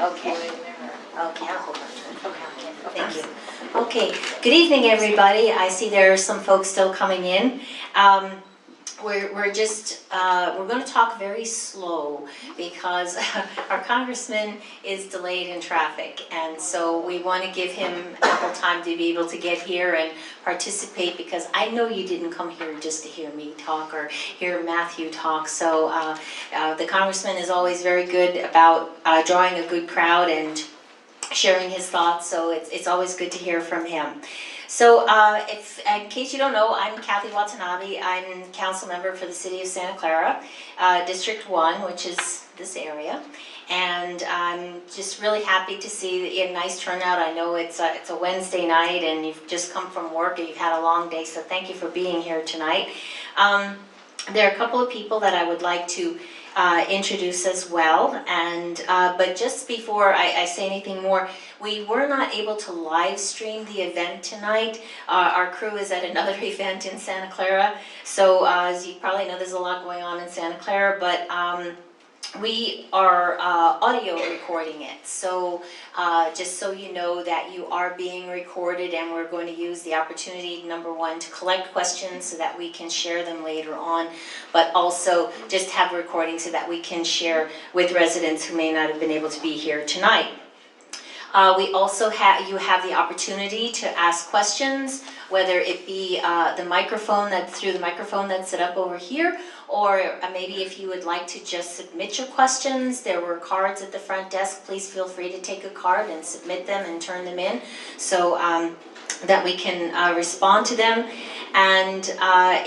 Okay. Okay, I'll hold on to it. Okay, thank you. Okay, good evening, everybody. I see there are some folks still coming in. We're going to talk very slow because our congressman is delayed in traffic, and so we want to give him ample time to be able to get here and participate, because I know you didn't come here just to hear me talk or hear Matthew talk. So the congressman is always very good about drawing a good crowd and sharing his thoughts, so it's always good to hear from him. So in case you don't know, I'm Kathy Watanabe. I'm council member for the city of Santa Clara, District 1, which is this area. And I'm just really happy to see a nice turnout. I know it's a Wednesday night and you've just come from work and you've had a long day, so thank you for being here tonight. There are a couple of people that I would like to introduce as well, and but just before I say anything more, we were not able to live stream the event tonight. Our crew is at another event in Santa Clara, so as you probably know, there's a lot going on in Santa Clara, but we are audio recording it, so just so you know that you are being recorded, and we're going to use the opportunity, number one, to collect questions so that we can share them later on, but also just have a recording so that we can share with residents who may not have been able to be here tonight. We also you have the opportunity to ask questions, whether it be the microphone through the microphone that's set up over here, or maybe if you would like to just submit your questions. There were cards at the front desk. Please feel free to take a card and submit them and turn them in, so that we can respond to them. And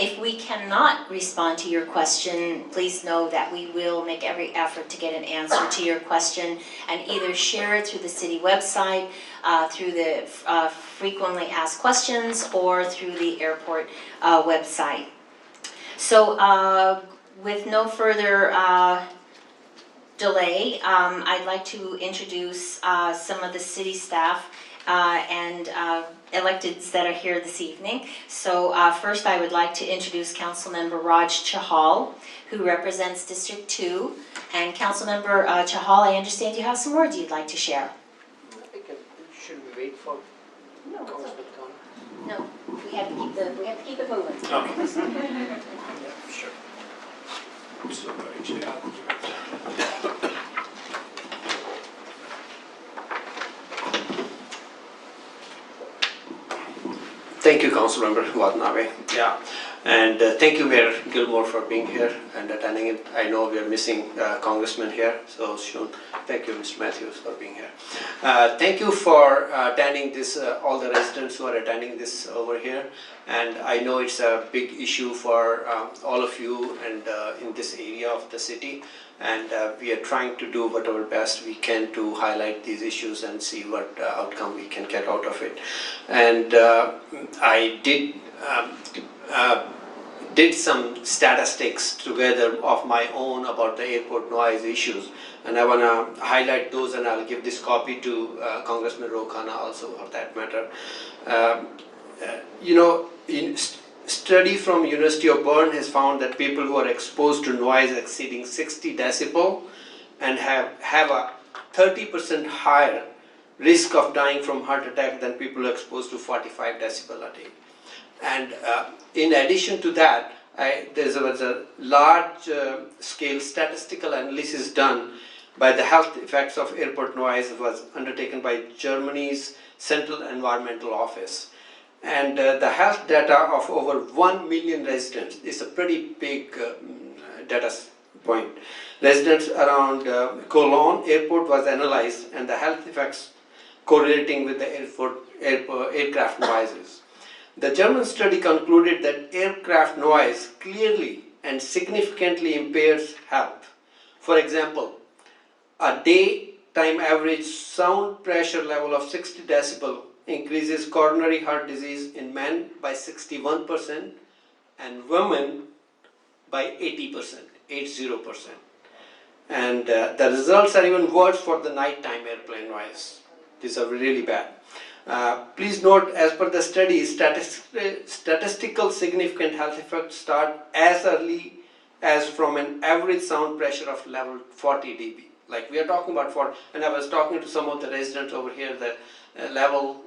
if we cannot respond to your question, please know that we will make every effort to get an answer to your question and either share it through the city website, through the frequently asked questions, or through the airport website. So with no further delay, I'd like to introduce some of the city staff and electeds that are here this evening. So first I would like to introduce Councilmember Raj Chahal, who represents District 2. And Councilmember Chahal, I understand you have some words you'd like to share. Should we wait for Councilman Khan? No, we have to keep it moving. Okay. Sure. So, thank you, Councilmember Watanabe. Yeah, and thank you, Mayor Gilmore, for being here and attending it. I know we are missing Congressman here, so soon. Thank you, Mr. Matthews, for being here. Thank you for attending this, all the residents who are attending this over here. And I know it's a big issue for all of you and in this area of the city. And we are trying to do whatever best we can to highlight these issues and see what outcome we can get out of it. And I did some statistics together of my own about the airport noise issues, and I want to highlight those, and I'll give this copy to Congressman Ro Khanna also, for that matter. You know, study from University of Bern has found that people who are exposed to noise exceeding 60 decibel and have a 30% higher risk of dying from heart attack than people exposed to 45 decibel a day. And in addition to that, there was a large scale statistical analysis done by the health effects of airport noise. It was undertaken by Germany's Central Environmental Office. And the health data of over 1 million residents is a pretty big data point. Residents around Cologne airport was analyzed, and the health effects correlating with the aircraft noises. The German study concluded that aircraft noise clearly and significantly impairs health. For example, a daytime average sound pressure level of 60 decibel increases coronary heart disease in men by 61% and women by 80%, 80%. And the results are even worse for the nighttime airplane noise. These are really bad. Please note, as per the study, statistical significant health effects start as early as from an average sound pressure of level 40 dB. Like we are talking about and I was talking to some of the residents over here, the level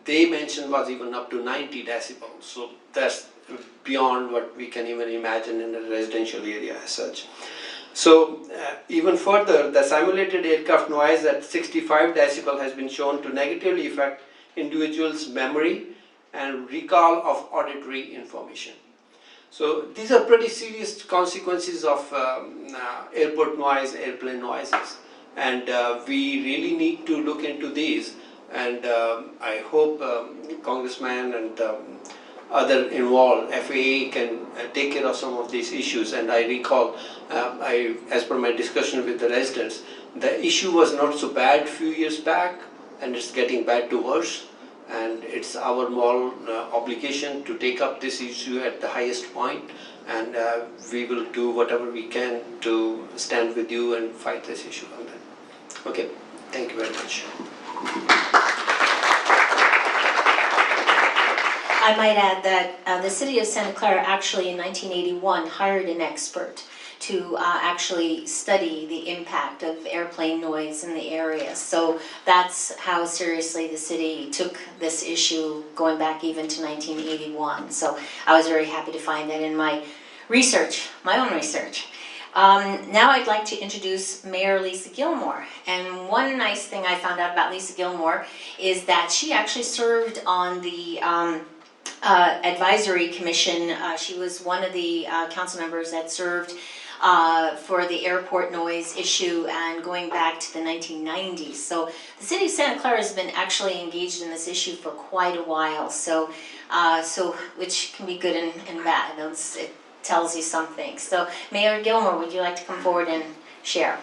they mentioned was even up to 90 decibels. So that's beyond what we can even imagine in a residential area as such. So even further, the simulated aircraft noise at 65 decibel has been shown to negatively affect individuals' memory and recall of auditory information. So these are pretty serious consequences of airport noise, airplane noises, and we really need to look into these. And I hope Congressman and other involved, FAA can take care of some of these issues. And I recall, as per my discussion with the residents, the issue was not so bad a few years back, and it's getting bad to worse. And it's our moral obligation to take up this issue at the highest point, and we will do whatever we can to stand with you and fight this issue on that. Okay, thank you very much. I might add that the city of Santa Clara actually in 1981 hired an expert to actually study the impact of airplane noise in the area. So that's how seriously the city took this issue going back even to 1981. So I was very happy to find that in my research, my own research. Now I'd like to introduce Mayor Lisa Gilmore. And one nice thing I found out about Lisa Gilmore is that she actually served on the advisory commission. She was one of the council members that served for the airport noise issue and going back to the 1990s. So the city of Santa Clara has been actually engaged in this issue for quite a while. So, which can be good and bad. It tells you something. So Mayor Gilmore, would you like to come forward and share?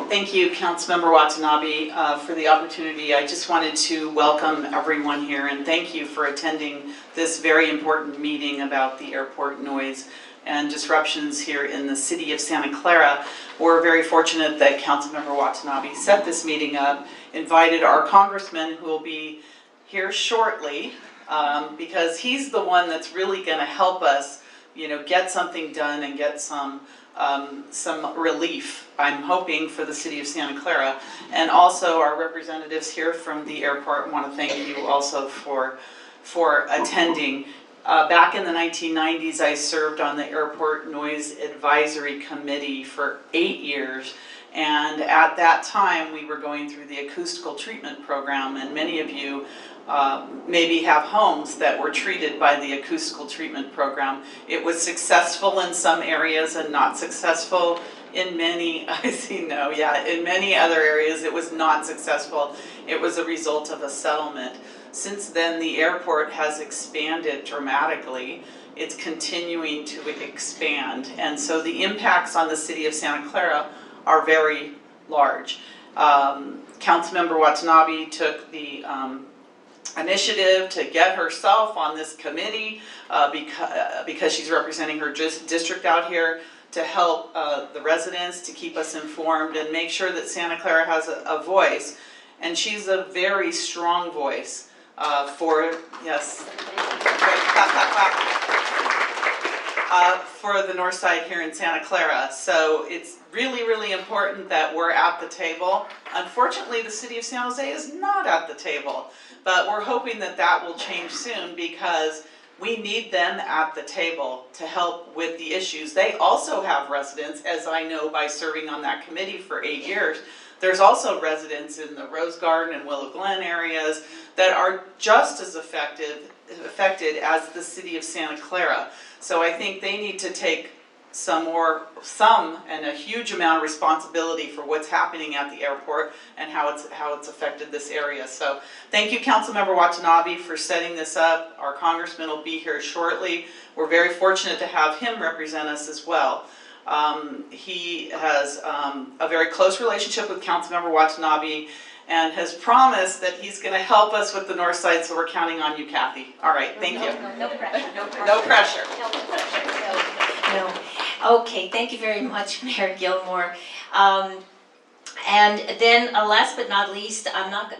Thank you, Councilmember Watanabe, for the opportunity. I just wanted to welcome everyone here and thank you for attending this very important meeting about the airport noise and disruptions here in the city of Santa Clara. We're very fortunate that Councilmember Watanabe set this meeting up, invited our congressman who will be here shortly, because he's the one that's really going to help us, get something done and get some relief, I'm hoping, for the city of Santa Clara. And also our representatives here from the airport want to thank you also for attending. Back in the 1990s, I served on the Airport Noise Advisory Committee for 8 years. And at that time, we were going through the acoustical treatment program, and many of you maybe have homes that were treated by the acoustical treatment program. It was successful in some areas and not successful in many. I see no, yeah, in many other areas it was not successful. It was a result of a settlement. Since then, the airport has expanded dramatically. It's continuing to expand, and so the impacts on the city of Santa Clara are very large. Councilmember Watanabe took the initiative to get herself on this committee because she's representing her district out here to help the residents, to keep us informed and make sure that Santa Clara has a voice. And she's a very strong voice for, yes, for the north side here in Santa Clara. So it's really, really important that we're at the table. Unfortunately, the city of San Jose is not at the table, but we're hoping that that will change soon because we need them at the table to help with the issues. They also have residents, as I know by serving on that committee for 8 years. There's also residents in the Rose Garden and Willow Glen areas that are just as affected as the city of Santa Clara. So I think they need to take some and a huge amount of responsibility for what's happening at the airport and how it's affected this area. So thank you, Councilmember Watanabe, for setting this up. Our congressman will be here shortly. We're very fortunate to have him represent us as well. He has a very close relationship with Councilmember Watanabe and has promised that he's going to help us with the north side, so we're counting on you, Kathy. All right, thank you. No pressure. No pressure. No. Okay, thank you very much, Mayor Gilmore. And then last but not least, I'm not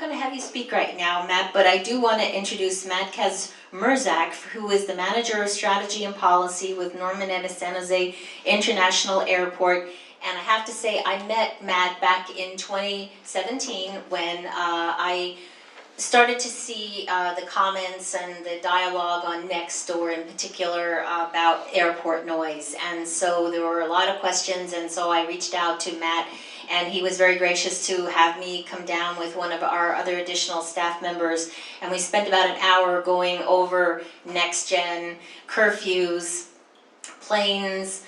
going to have you speak right now, Matt, but I do want to introduce Matt Kazmerzak, who is the Manager of Strategy and Policy with Norman at San Jose International Airport. And I have to say, I met Matt back in 2017 when I started to see the comments and the dialogue on Nextdoor in particular about airport noise. And so there were a lot of questions, and so I reached out to Matt, and he was very gracious to have me come down with one of our other additional staff members, and we spent about an hour going over next-gen curfews, planes,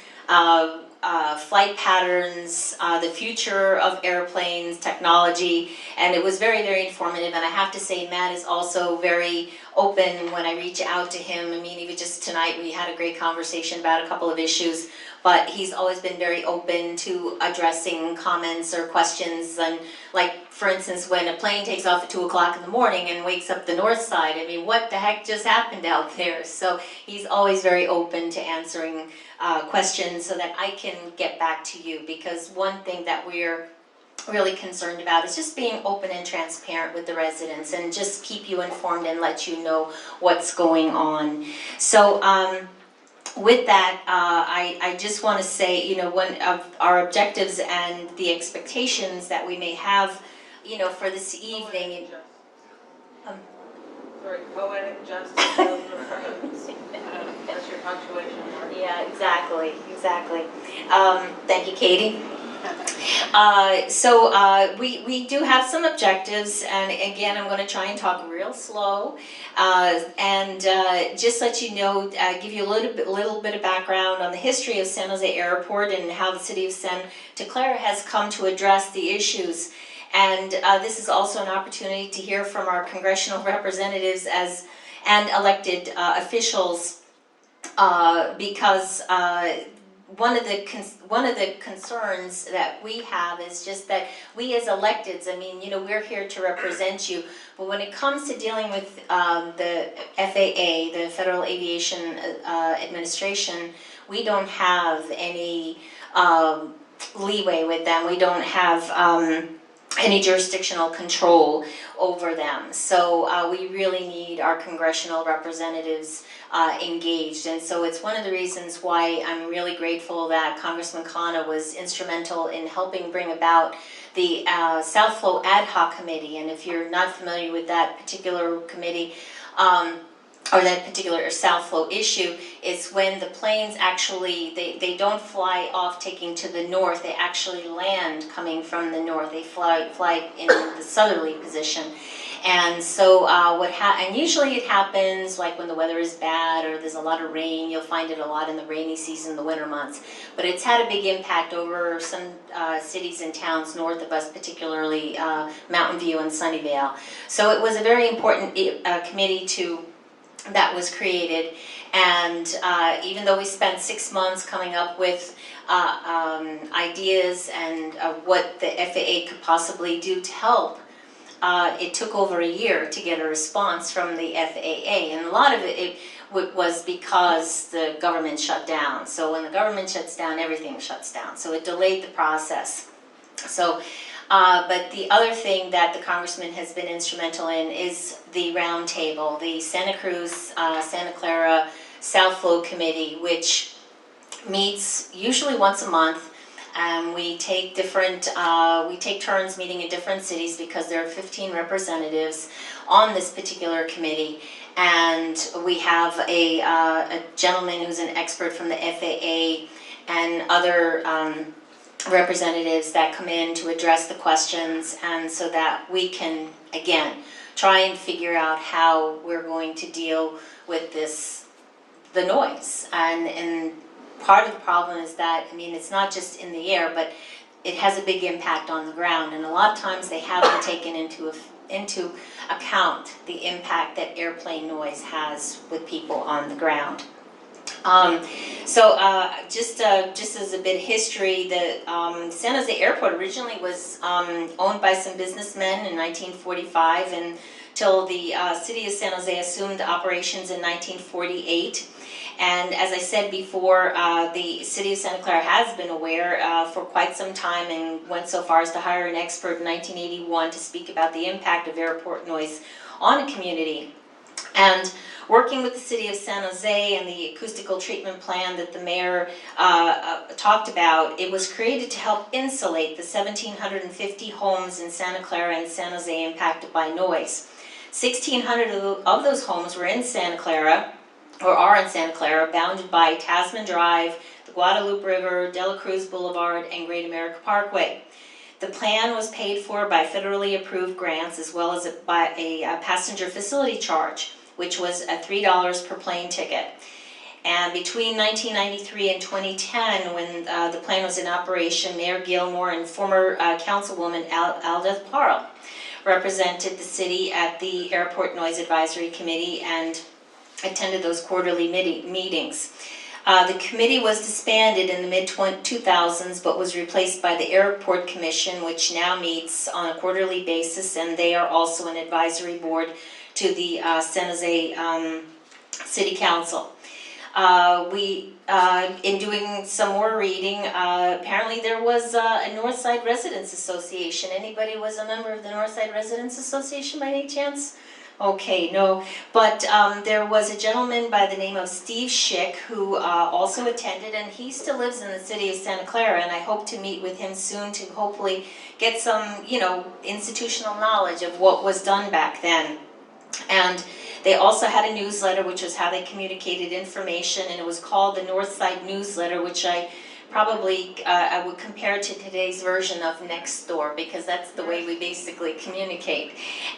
flight patterns, the future of airplanes, technology, and it was very, very informative. And I have to say, Matt is also very open when I reach out to him. I mean, even just tonight we had a great conversation about a couple of issues, but he's always been very open to addressing comments or questions. And like, for instance, when a plane takes off at 2 o'clock in the morning and wakes up the north side, I mean, what the heck just happened out there? So he's always very open to answering questions so that I can get back to you, because one thing that we're really concerned about is just being open and transparent with the residents and just keep you informed and let you know what's going on. So with that, I just want to say, you know, one of our objectives and the expectations that we may have, you know, for this evening. Sorry, poetic justice. That's your punctuation mark. Yeah, exactly. Thank you, Katie. We do have some objectives, and again, I'm going to try and talk real slow, and just let you know, give you a little bit of background on the history of San Jose Airport and how the city of Santa Clara has come to address the issues. And this is also an opportunity to hear from our congressional representatives and elected officials, because one of the concerns that we have is just that we as electeds, I mean, you know, we're here to represent you, but when it comes to dealing with the FAA, the Federal Aviation Administration, we don't have any leeway with them. We don't have any jurisdictional control over them. So we really need our congressional representatives engaged. And so it's one of the reasons why I'm really grateful that Congressman Khanna was instrumental in helping bring about the South Flow Ad Hoc Committee. And if you're not familiar with that particular committee, or that particular South Flow issue, is when the planes actually, they don't fly off taking to the north, they actually land coming from the north. They fly in the southerly position. And so and usually it happens like when the weather is bad or there's a lot of rain. You'll find it a lot in the rainy season, the winter months. But it's had a big impact over some cities and towns north of us, particularly Mountain View and Sunnyvale. So it was a very important committee that was created, and even though we spent 6 months coming up with ideas and what the FAA could possibly do to help, it took over a year to get a response from the FAA, and a lot of it was because the government shut down. So when the government shuts down, everything shuts down. So it delayed the process. So. But the other thing that the congressman has been instrumental in is the roundtable, the Santa Cruz, Santa Clara South Flow Committee, which meets usually once a month. We take turns meeting in different cities because there are 15 representatives on this particular committee. And we have a gentleman who's an expert from the FAA and other representatives that come in to address the questions, and so that we can, again, try and figure out how we're going to deal with the noise. And part of the problem is that, I mean, it's not just in the air, but it has a big impact on the ground, and a lot of times they haven't taken into account the impact that airplane noise has with people on the ground. Just as a bit of history, the San Jose Airport originally was owned by some businessmen in 1945, and till the city of San Jose assumed operations in 1948. And as I said before, the city of Santa Clara has been aware for quite some time and went so far as to hire an expert in 1981 to speak about the impact of airport noise on a community. And working with the city of San Jose and the acoustical treatment plan that the mayor talked about, it was created to help insulate the 1,750 homes in Santa Clara and San Jose impacted by noise. 1,600 of those homes were in Santa Clara, or are in Santa Clara, bounded by Tasman Drive, the Guadalupe River, De La Cruz Boulevard, and Great America Parkway. The plan was paid for by federally approved grants as well as by a passenger facility charge, which was $3 per plane ticket. And between 1993 and 2010, when the plan was in operation, Mayor Gilmore and former Councilwoman Aldeth Parle represented the city at the Airport Noise Advisory Committee and attended those quarterly meetings. The committee was disbanded in the mid-2000s but was replaced by the Airport Commission, which now meets on a quarterly basis, and they are also an advisory board to the San Jose City Council. In doing some more reading, apparently there was a Northside Residents Association. Anybody was a member of the Northside Residents Association by any chance? Okay, no, but there was a gentleman by the name of Steve Schick who also attended, and he still lives in the city of Santa Clara, and I hope to meet with him soon to hopefully get some, institutional knowledge of what was done back then. And they also had a newsletter, which was how they communicated information, and it was called the Northside Newsletter, which I would compare to today's version of Nextdoor, because that's the way we basically communicate.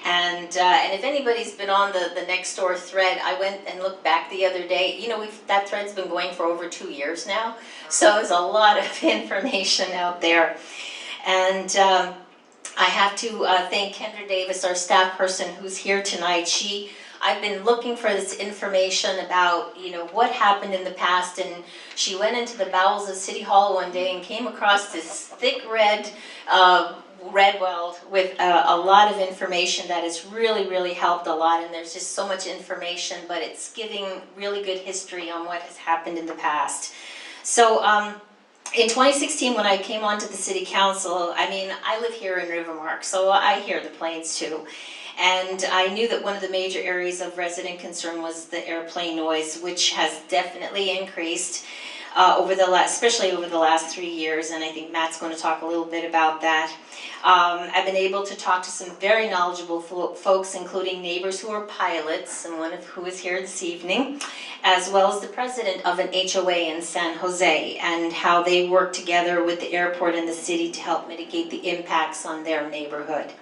And if anybody's been on the Nextdoor thread, I went and looked back the other day. That thread's been going for over 2 years now, so there's a lot of information out there. And I have to thank Kendra Davis, our staff person who's here tonight. I've been looking for this information about, what happened in the past, and she went into the bowels of City Hall one day and came across this thick red weld with a lot of information that has really, really helped a lot, and there's just so much information, but it's giving really good history on what has happened in the past. So, in 2016, when I came onto the City Council, I live here in Rivermark, so I hear the planes too. And I knew that one of the major areas of resident concern was the airplane noise, which has definitely increased especially over the last 3 years, and I think Matt's going to talk a little bit about that. I've been able to talk to some very knowledgeable folks, including neighbors who are pilots, and one of who is here this evening, as well as the president of an HOA in San Jose, and how they work together with the airport and the city to help mitigate the impacts on their neighborhood.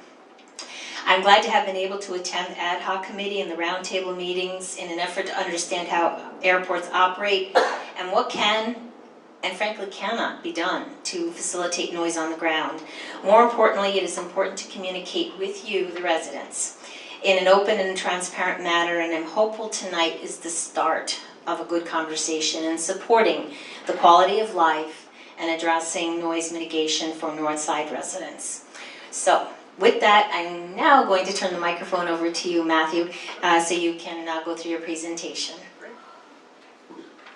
I'm glad to have been able to attend the ad hoc committee and the roundtable meetings in an effort to understand how airports operate and what can and frankly cannot be done to facilitate noise on the ground. More importantly, it is important to communicate with you, the residents, in an open and transparent manner, and I'm hopeful tonight is the start of a good conversation in supporting the quality of life and addressing noise mitigation for Northside residents. So, with that, I'm now going to turn the microphone over to you, Matthew, so you can go through your presentation.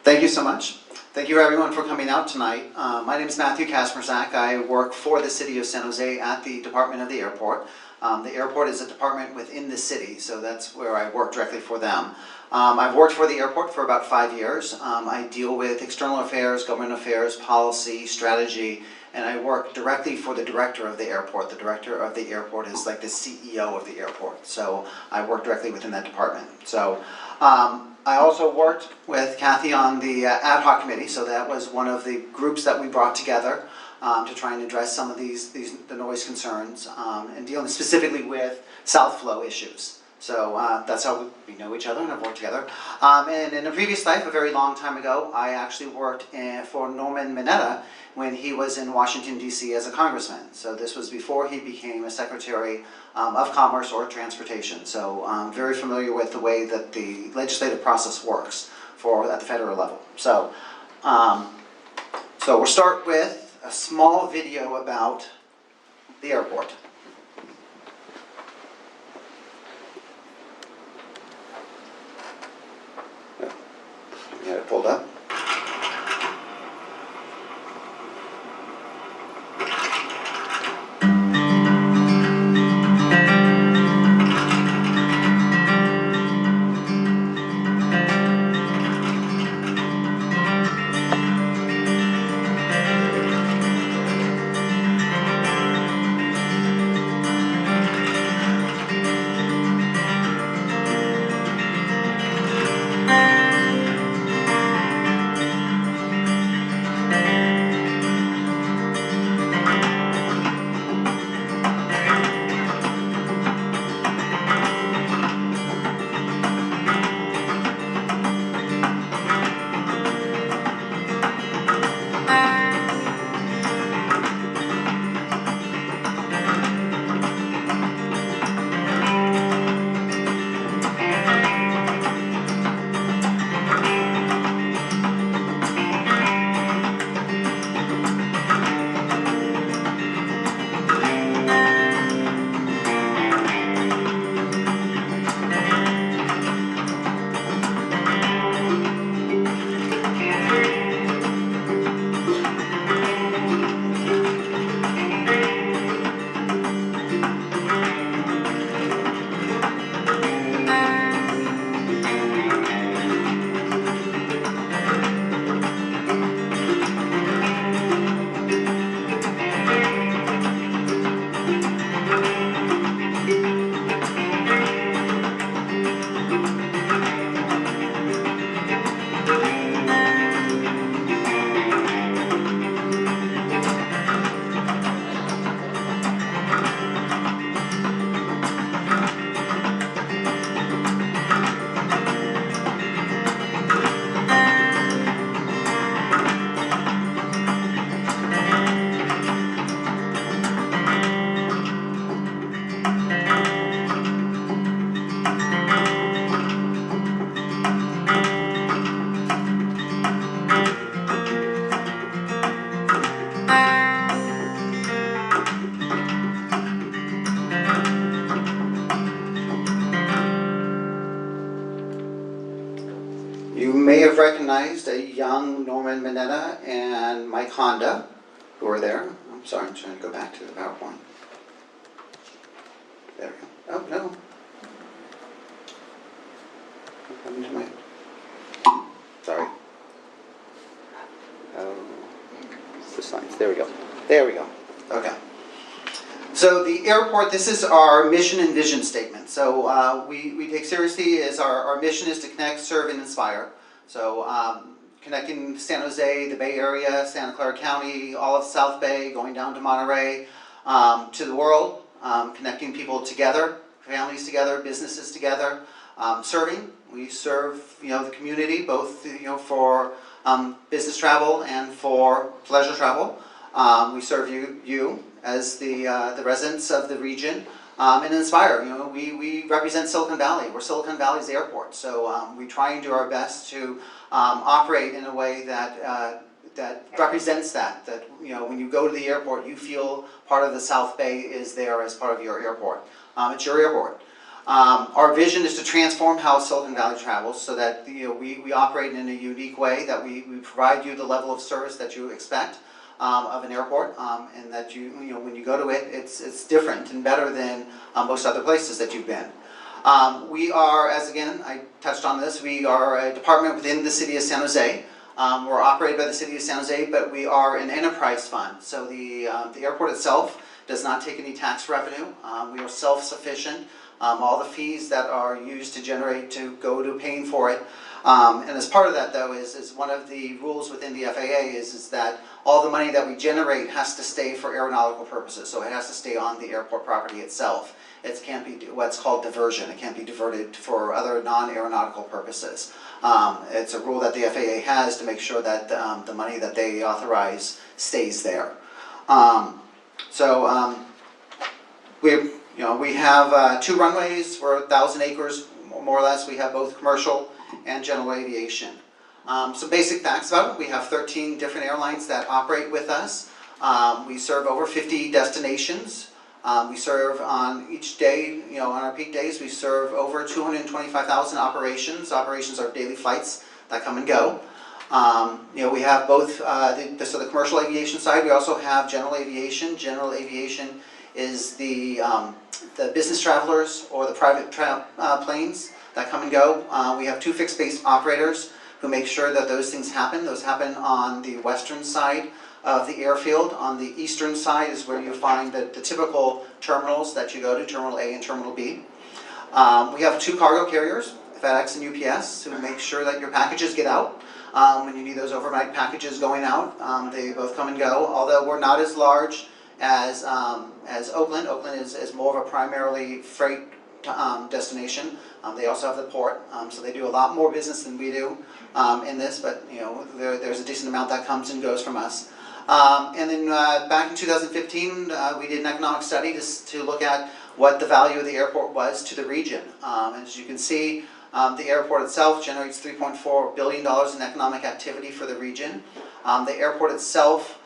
Thank you so much. Thank you everyone for coming out tonight. My name is Matthew Kasmerzak. I work for the City of San Jose at the Department of the Airport. The airport is a department within the city, so that's where I work directly for them. I've worked for the airport for about 5 years. I deal with external affairs, government affairs, policy, strategy, and I work directly for the director of the airport. The director of the airport is like the CEO of the airport, so I work directly within that department. So I also worked with Kathy on the ad hoc committee, so that was one of the groups that we brought together to try and address some of the noise concerns and dealing specifically with south flow issues. So that's how we know each other and have worked together. And in a previous life, a very long time ago, I actually worked for Norman Mineta when he was in Washington, D.C. as a congressman. So this was before he became a Secretary of Commerce or Transportation. So I'm very familiar with the way that the legislative process works at the federal level. So, we'll start with a small video about the airport. Get it pulled up. You may have recognized a young Norman Mineta and Mike Honda, who are there. I'm sorry, I'm trying to go back to the PowerPoint. There we go. Oh, no. What happened to my... Sorry. Oh, the slides. There we go. There we go. Okay. So the airport, this is our mission and vision statement. So we take seriously is our mission is to connect, serve, and inspire. So connecting San Jose, the Bay Area, Santa Clara County, all of South Bay, going down to Monterey, to the world, connecting people together, families together, businesses together, serving. We serve, the community, both, for business travel and for pleasure travel. We serve you as the residents of the region, and inspire. We represent Silicon Valley. We're Silicon Valley's airport, so we try and do our best to operate in a way that that represents that. That when you go to the airport, you feel part of the South Bay is there as part of your airport. It's your airport. Our vision is to transform how Silicon Valley travels, so that we operate in a unique way, that we provide you the level of service that you expect of an airport, and that when you go to it, it's different and better than most other places that you've been. We are, as again I touched on this, we are a department within the City of San Jose. We're operated by the City of San Jose, but we are an enterprise fund. So the airport itself does not take any tax revenue. We are self-sufficient. All the fees that are used to generate to go to paying for it. And as part of that, though, is one of the rules within the FAA is that all the money that we generate has to stay for aeronautical purposes. So it has to stay on the airport property itself. It can't be what's called diversion. It can't be diverted for other non-aeronautical purposes. It's a rule that the FAA has to make sure that the money that they authorize stays there. We have 2 runways. We're 1,000 acres, more or less. We have both commercial and general aviation. Some basic facts about it. We have 13 different airlines that operate with us. We serve over 50 destinations. We serve on each day, on our peak days, we serve over 225,000 operations. Operations are daily flights that come and go. We have both the commercial aviation side. We also have general aviation. General aviation is the business travelers or the private planes that come and go. We have 2 fixed-base operators who make sure that those things happen. Those happen on the western side of the airfield. On the eastern side is where you find the typical terminals that you go to, Terminal A and Terminal B. We have 2 cargo carriers, FedEx and UPS, who make sure that your packages get out. When you need those overnight packages going out, they both come and go. Although we're not as large as Oakland. Oakland is more of a primarily freight destination. They also have the port, so they do a lot more business than we do in this. But there's a decent amount that comes and goes from us. And then back in 2015, we did an economic study to look at what the value of the airport was to the region. As you can see, the airport itself generates $3.4 billion in economic activity for the region. The airport itself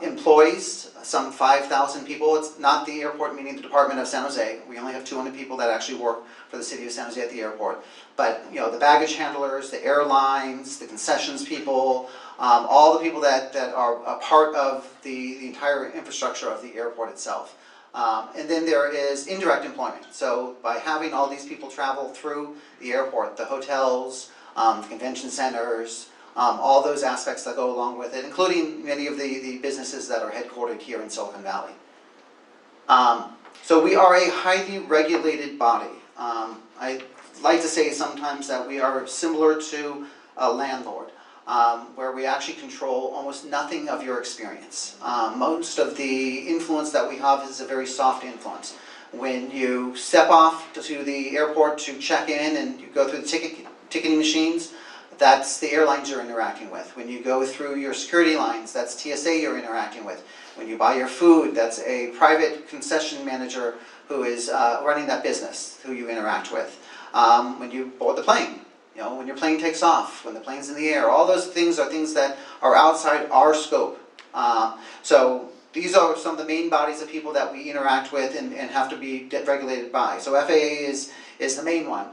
employs some 5,000 people. It's not the airport, meaning the Department of San Jose. We only have 200 people that actually work for the city of San Jose at the airport. But the baggage handlers, the airlines, the concessions people, all the people that are a part of the entire infrastructure of the airport itself. And then there is indirect employment. So by having all these people travel through the airport, the hotels, the convention centers, all those aspects that go along with it, including many of the businesses that are headquartered here in Silicon Valley. So we are a highly regulated body. I like to say sometimes that we are similar to a landlord, where we actually control almost nothing of your experience. Most of the influence that we have is a very soft influence. When you step off to the airport to check in and you go through the ticketing machines, that's the airlines you're interacting with. When you go through your security lines, that's TSA you're interacting with. When you buy your food, that's a private concession manager who is running that business, who you interact with. When you board the plane, when your plane takes off, when the plane's in the air, all those things are things that are outside our scope. So these are some of the main bodies of people that we interact with and have to be regulated by. So FAA is the main one.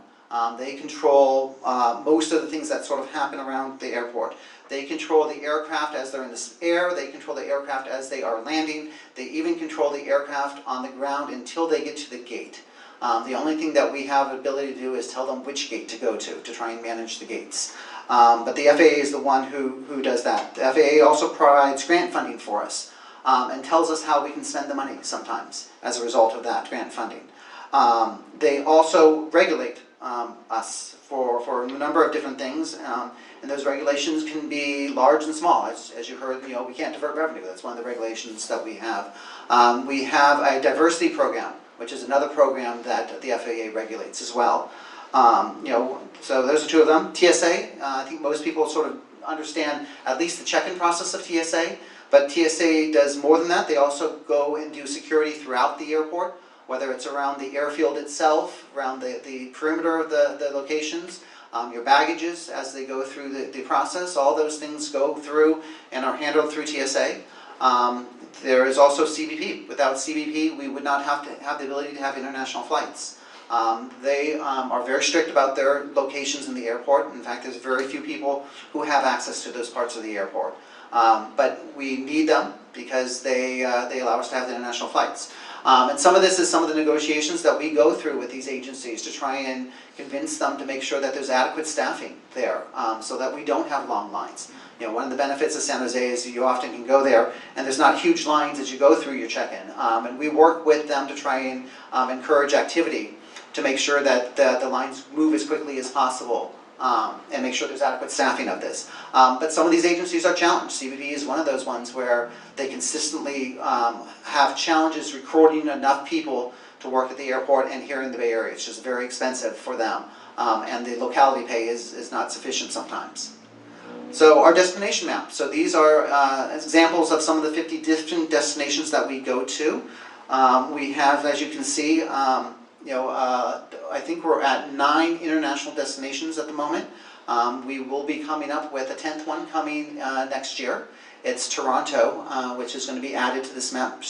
They control most of the things that sort of happen around the airport. They control the aircraft as they're in the air. They control the aircraft as they are landing. They even control the aircraft on the ground until they get to the gate. The only thing that we have the ability to do is tell them which gate to go to try and manage the gates. But the FAA is the one who does that. The FAA also provides grant funding for us and tells us how we can spend the money sometimes as a result of that grant funding. They also regulate us for a number of different things, and those regulations can be large and small. As you heard, we can't divert revenue. That's one of the regulations that we have. We have a diversity program, which is another program that the FAA regulates as well. So those are 2 of them. TSA, I think most people sort of understand at least the check-in process of TSA, but TSA does more than that. They also go and do security throughout the airport, whether it's around the airfield itself, around the perimeter of the locations, your baggages as they go through the process. All those things go through and are handled through TSA. There is also CBP. Without CBP, we would not have to have the ability to have international flights. They are very strict about their locations in the airport. In fact, there's very few people who have access to those parts of the airport. But we need them because they allow us to have the international flights. And some of this is some of the negotiations that we go through with these agencies to try and convince them to make sure that there's adequate staffing there so that we don't have long lines. One of the benefits of San Jose is you often can go there and there's not huge lines as you go through your check-in. And we work with them to try and encourage activity to make sure that the lines move as quickly as possible and make sure there's adequate staffing of this. But some of these agencies are challenged. CBP is one of those ones where they consistently have challenges recruiting enough people to work at the airport and here in the Bay Area. It's just very expensive for them. And the locality pay is not sufficient sometimes. So our destination map. So these are examples of some of the 50 different destinations that we go to. We have, as you can see, I think we're at 9 international destinations at the moment. We will be coming up with a 10th one coming next year. It's Toronto, which is going to be added to this map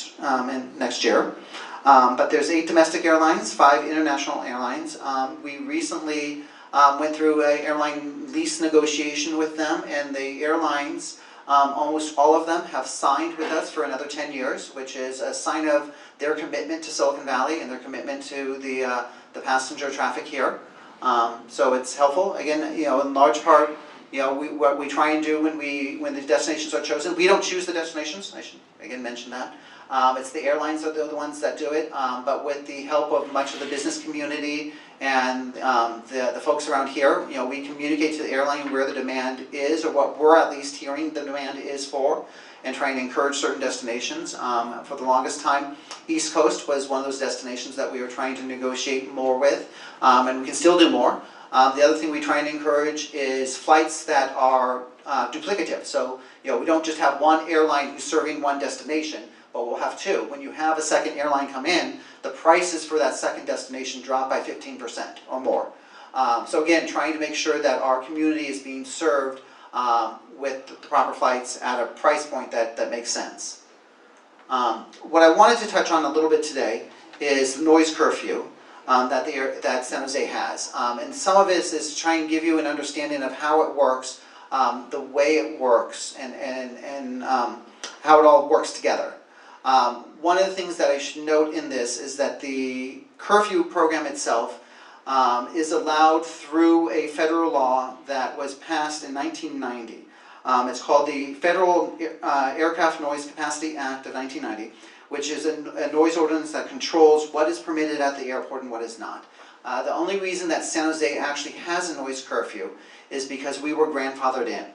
next year. But there's 8 domestic airlines, 5 international airlines. We recently went through an airline lease negotiation with them, and the airlines, almost all of them, have signed with us for another 10 years, which is a sign of their commitment to Silicon Valley and their commitment to the passenger traffic here. So it's helpful. Again, in large part, what we try and do when the destinations are chosen, we don't choose the destinations. I should again mention that. It's the airlines that are the ones that do it, but with the help of much of the business community and the folks around here, we communicate to the airline where the demand is, or what we're at least hearing the demand is for, and trying to encourage certain destinations. For the longest time, East Coast was one of those destinations that we were trying to negotiate more with, and we can still do more. The other thing we try and encourage is flights that are duplicative. So, we don't just have one airline who's serving one destination, but we'll have two. When you have a second airline come in, the prices for that second destination drop by 15% or more. So again, trying to make sure that our community is being served with the proper flights at a price point that makes sense. What I wanted to touch on a little bit today is the noise curfew that San Jose has. And some of it is to try and give you an understanding of how it works, the way it works, and how it all works together. One of the things that I should note in this is that the curfew program itself is allowed through a federal law that was passed in 1990. It's called the Federal Aircraft Noise Capacity Act of 1990, which is a noise ordinance that controls what is permitted at the airport and what is not. The only reason that San Jose actually has a noise curfew is because we were grandfathered in.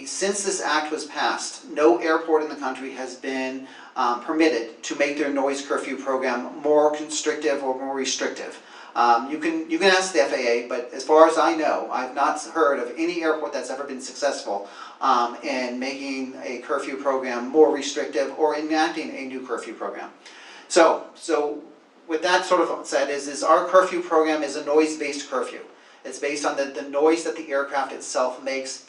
Since this act was passed, no airport in the country has been permitted to make their noise curfew program more constrictive or more restrictive. You can ask the FAA, but as far as I know, I've not heard of any airport that's ever been successful in making a curfew program more restrictive or enacting a new curfew program. So with that sort of said, is our curfew program is a noise-based curfew. It's based on the noise that the aircraft itself makes,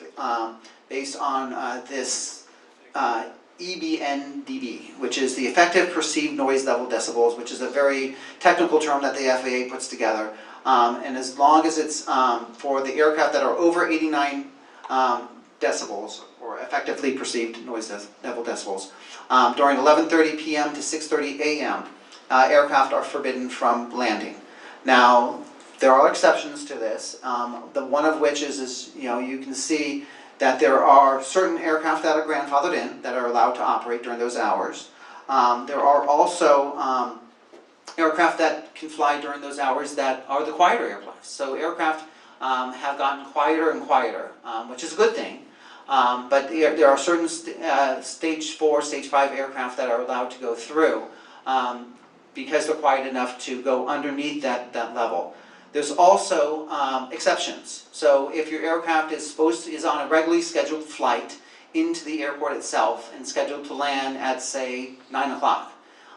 based on this EBNDB, which is the Effective Perceived Noise Level Decibels, which is a very technical term that the FAA puts together. And as long as it's for the aircraft that are over 89 decibels, or effectively perceived noise level decibels, during 11:30 p.m. to 6:30 a.m., aircraft are forbidden from landing. Now, there are exceptions to this. The one of which is you can see that there are certain aircraft that are grandfathered in that are allowed to operate during those hours. There are also aircraft that can fly during those hours that are the quieter aircraft. So aircraft have gotten quieter and quieter, which is a good thing. But there are certain stage 4, stage 5 aircraft that are allowed to go through because they're quiet enough to go underneath that level. There's also exceptions. So if your aircraft is on a regularly scheduled flight into the airport itself and scheduled to land at, say, 9 o'clock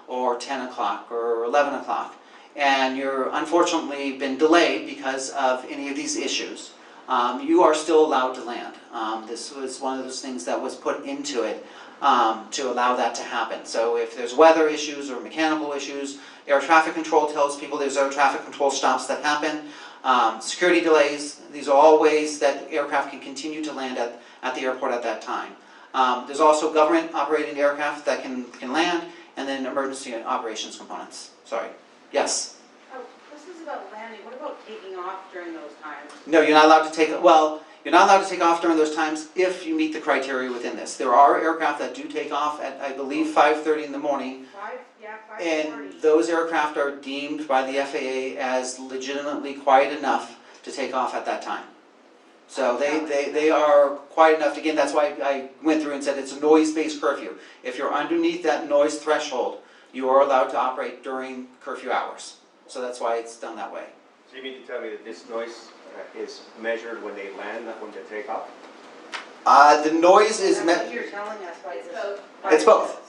or 10 o'clock or 11 o'clock, and you're unfortunately been delayed because of any of these issues, you are still allowed to land. This was one of those things that was put into it to allow that to happen. So if there's weather issues or mechanical issues, air traffic control tells people there's air traffic control stops that happen. Security delays, these are all ways that aircraft can continue to land at the airport at that time. There's also government operated aircraft that can land, and then emergency operations components. Sorry. Yes? Oh, this is about landing. What about taking off during those times? No, you're not allowed to take, you're not allowed to take off during those times if you meet the criteria within this. There are aircraft that do take off at, I believe, 5:30 in the morning. 5:40. And those aircraft are deemed by the FAA as legitimately quiet enough to take off at that time. So they are quiet enough. Again, that's why I went through and said it's a noise-based curfew. If you're underneath that noise threshold, you are allowed to operate during curfew hours. So that's why it's done that way. So you mean to tell me that this noise is measured when they land, not when they take off? The noise is... That's what you're telling us by It's this. both. It's both.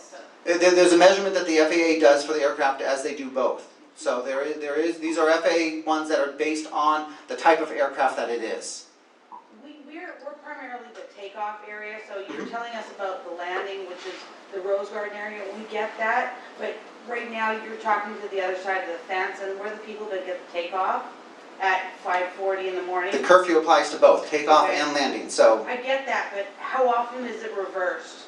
There's a measurement that the FAA does for the aircraft as they do both. So these are FAA ones that are based on the type of aircraft that it is. We're primarily the takeoff area, so you're telling us about the landing, which is the Rose Garden area. We get that, but right now you're talking to the other side of the fence, and we're the people that get the takeoff. at 5:40 in the morning? The curfew applies to both, takeoff Okay. and landing. So I get that, but how often is it reversed?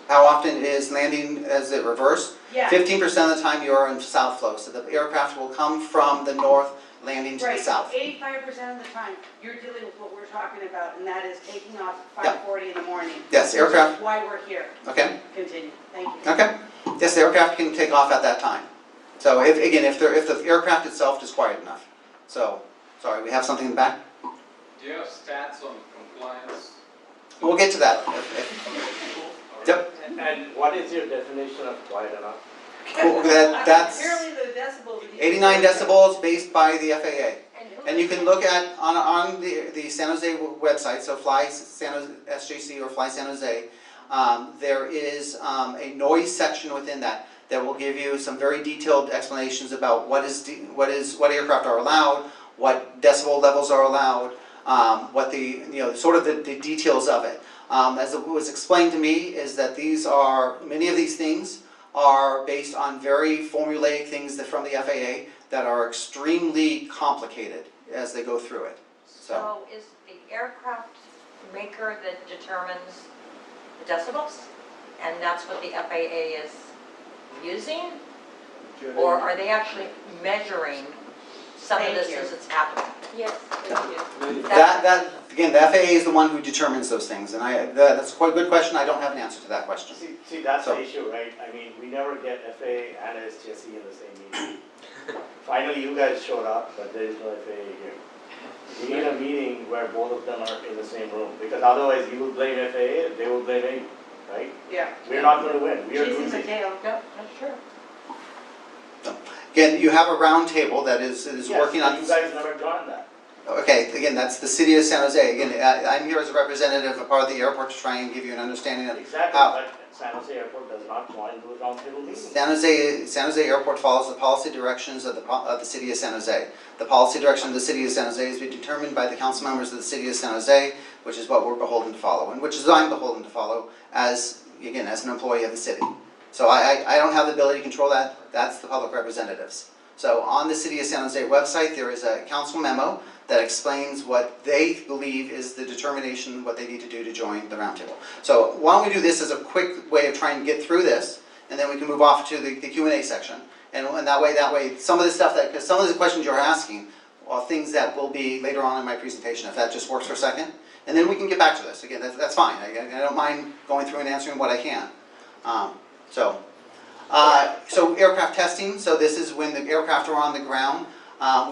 how often is landing as it reversed? Yeah. 15% of the time you're in south flow. So the aircraft will come from the north, landing to the Right, south. 85% of the time, you're dealing with what we're talking about, and that is taking off Yeah. 5:40 in the morning. Yes, aircraft. Which is why we're here. Okay. Continue, thank you. Okay. Yes, the aircraft can take off at that time. So if the aircraft itself is quiet enough. So, sorry, we have something in the back? Do you have stats on compliance? We'll get to that. Yep. And what is your definition of quiet enough? Cool, that's Apparently the decibels. 89 decibels based by the FAA. And you can look at, on the San Jose website, so Fly San Jose, SJC or Fly San Jose, there is a noise section within that will give you some very detailed explanations about what aircraft are allowed, what decibel levels are allowed, what sort of the details of it. As it was explained to me, is that many of these things are based on very formulaic things from the FAA that are extremely complicated as they go through it. So is the aircraft maker that determines the decibels? And that's what the FAA is using? Or are they actually measuring some of this Thank you. as it's happening? Yes, thank you. Again, the FAA is the one who determines those things, and that's quite a good question. I don't have an answer to that question. See, that's So- the issue, right? I mean, we never get FAA and SJC in the same meeting. Finally, you guys showed up, but there is no FAA here. We need a meeting where both of them are in the same room, because otherwise you will blame FAA, they will blame me, right? Yeah. We're not gonna win, we are Chasing the losing. tail. Yep, that's true. Again, you have a round table that is working on. Yes, you guys never joined that. Okay, again, that's the city of San Jose. Again, I'm here as a representative, a part of the airport, to try and give you an understanding of Exactly, how but San Jose Airport does not join those roundtable meetings. San Jose Airport follows the policy directions of the city of San Jose. The policy direction of the city of San Jose is determined by the council members of the city of San Jose, which is what we're beholden to follow, and which is I'm beholden to follow as an employee of the city. So I don't have the ability to control that. That's the public representatives. So on the City of San Jose website, there is a council memo that explains what they believe is the determination, what they need to do to join the roundtable. So why don't we do this as a quick way of trying to get through this, and then we can move off to the Q&A section. And that way, some of the stuff because some of the questions you're asking are things that will be later on in my presentation, if that just works for a second. And then we can get back to this. Again, that's fine. I don't mind going through and answering what I can. So aircraft testing, so this is when the aircraft are on the ground.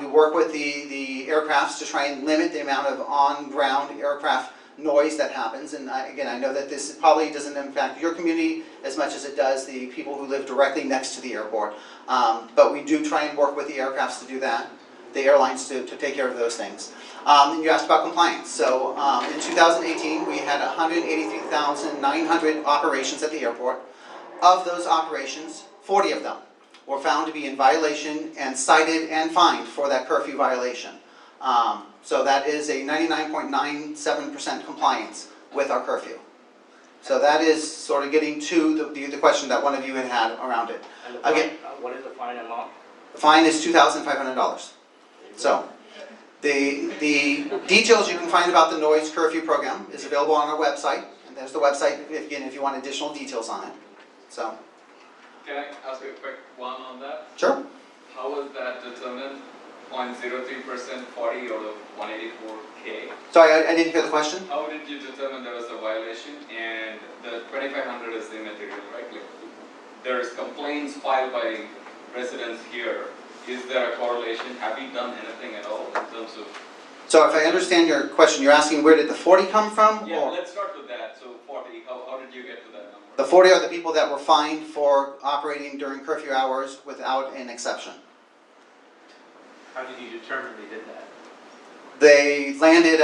We work with the aircrafts to try and limit the amount of on-ground aircraft noise that happens. And I know that this probably doesn't impact your community as much as it does the people who live directly next to the airport. But we do try and work with the aircrafts to do that, the airlines to take care of those things. And you asked about compliance. So in 2018, we had 183,900 operations at the airport. Of those operations, 40 of them were found to be in violation and cited and fined for that curfew violation. So that is a 99.97% compliance with our curfew. So that is sort of getting to the question that one of you had around it. And the Again, fine, what is the fine amount? the fine is $2,500. So the details you can find about the noise curfew program is available on our website. And there's the website, again, if you want additional details on it. So, Can I ask a quick one on that? sure. How was that determined? 0.03%, 40 out of 184K? Sorry, I didn't hear the question. How did you determine there was a violation? And the 2,500 is the immaterial, right? Like, there is complaints filed by residents here. Is there a correlation? Have you done anything at all in terms of? So if I understand your question, you're asking where did the 40 come from? Yeah, Or let's start with that. So 40, how did you get to that number? the 40 are the people that were fined for operating during curfew hours without an exception. How did you determine they did that? They landed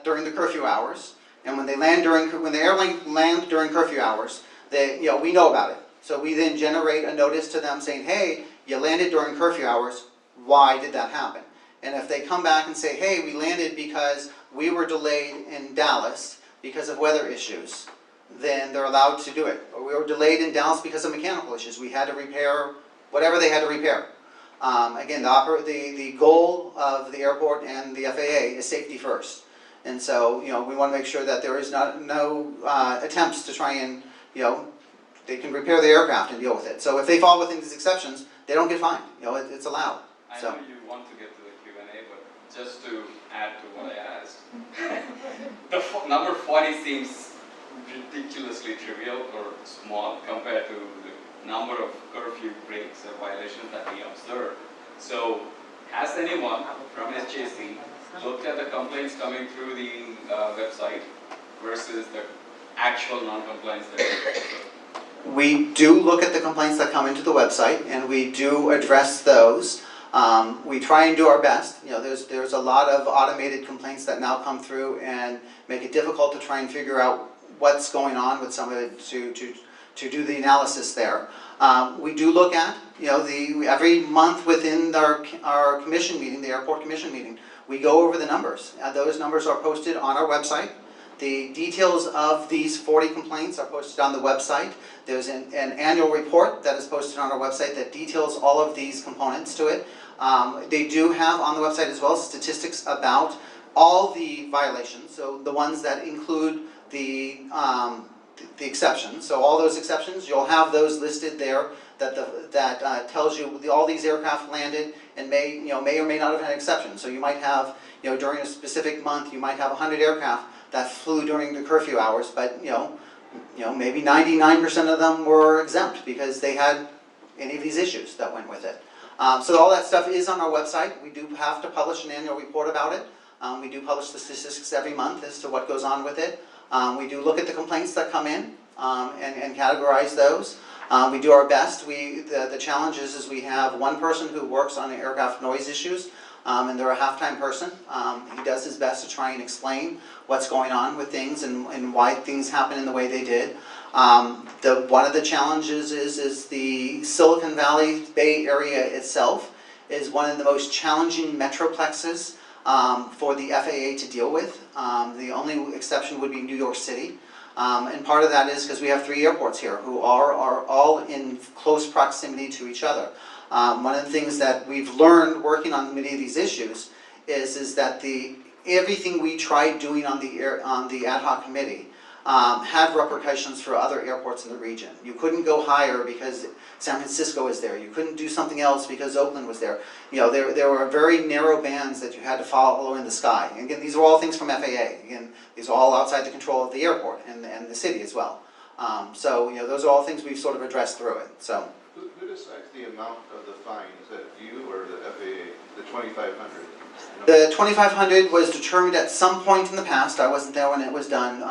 during the curfew hours, and when the airline land during curfew hours, we know about it. So we then generate a notice to them saying, hey, you landed during curfew hours, why did that happen? And if they come back and say, hey, we landed because we were delayed in Dallas because of weather issues, then they're allowed to do it. Or we were delayed in Dallas because of mechanical issues. We had to repair whatever they had to repair. Again, the goal of the airport and the FAA is safety first. And so, we want to make sure that there is no attempts to try and, they can repair the aircraft and deal with it. So if they fall within these exceptions, they don't get fined. It's allowed. I So. know you want to get to the Q&A, but just to add to what I asked, the number 40 seems ridiculously trivial or small compared to the number of curfew breaks or violations that we observe. So has anyone from SJC looked at the complaints coming through the website versus the actual non-compliance that we observe? We do look at the complaints that come into the website, and we do address those. We try and do our best. There's a lot of automated complaints that now come through and make it difficult to try and figure out what's going on with somebody to do the analysis there. We do look at, every month within our commission meeting, the airport commission meeting, we go over the numbers. Those numbers are posted on our website. The details of these 40 complaints are posted on the website. There's an annual report that is posted on our website that details all of these components to it. They do have on the website as well statistics about all the violations, so the ones that include the exceptions. So all those exceptions, you'll have those listed there that tells you all these aircraft landed and may or may not have had exceptions. So you might have, during a specific month, you might have 100 aircraft that flew during the curfew hours, but maybe 99% of them were exempt because they had any of these issues that went with it. So all that stuff is on our website. We do have to publish an annual report about it. We do publish the statistics every month as to what goes on with it. We do look at the complaints that come in and categorize those. We do our best. The challenge is we have one person who works on the aircraft noise issues, and they're a half-time person. He does his best to try and explain what's going on with things and why things happen in the way they did. One of the challenges is the Silicon Valley Bay Area itself is one of the most challenging metroplexes for the FAA to deal with. The only exception would be New York City. And part of that is because we have 3 airports here who are all in close proximity to each other. One of the things that we've learned working on many of these issues is that everything we tried doing on the ad hoc committee had repercussions for other airports in the region. You couldn't go higher because San Francisco is there. You couldn't do something else because Oakland was there. There were very narrow bands that you had to follow in the sky. And again, these are all things from FAA. Again, these are all outside the control of the airport and the city as well. So those are all things we've sort of addressed through it. So. Who decides the amount of the fine? Is that you or the FAA? The 2,500? The 2,500 was determined at some point in the past. I wasn't there when it was done.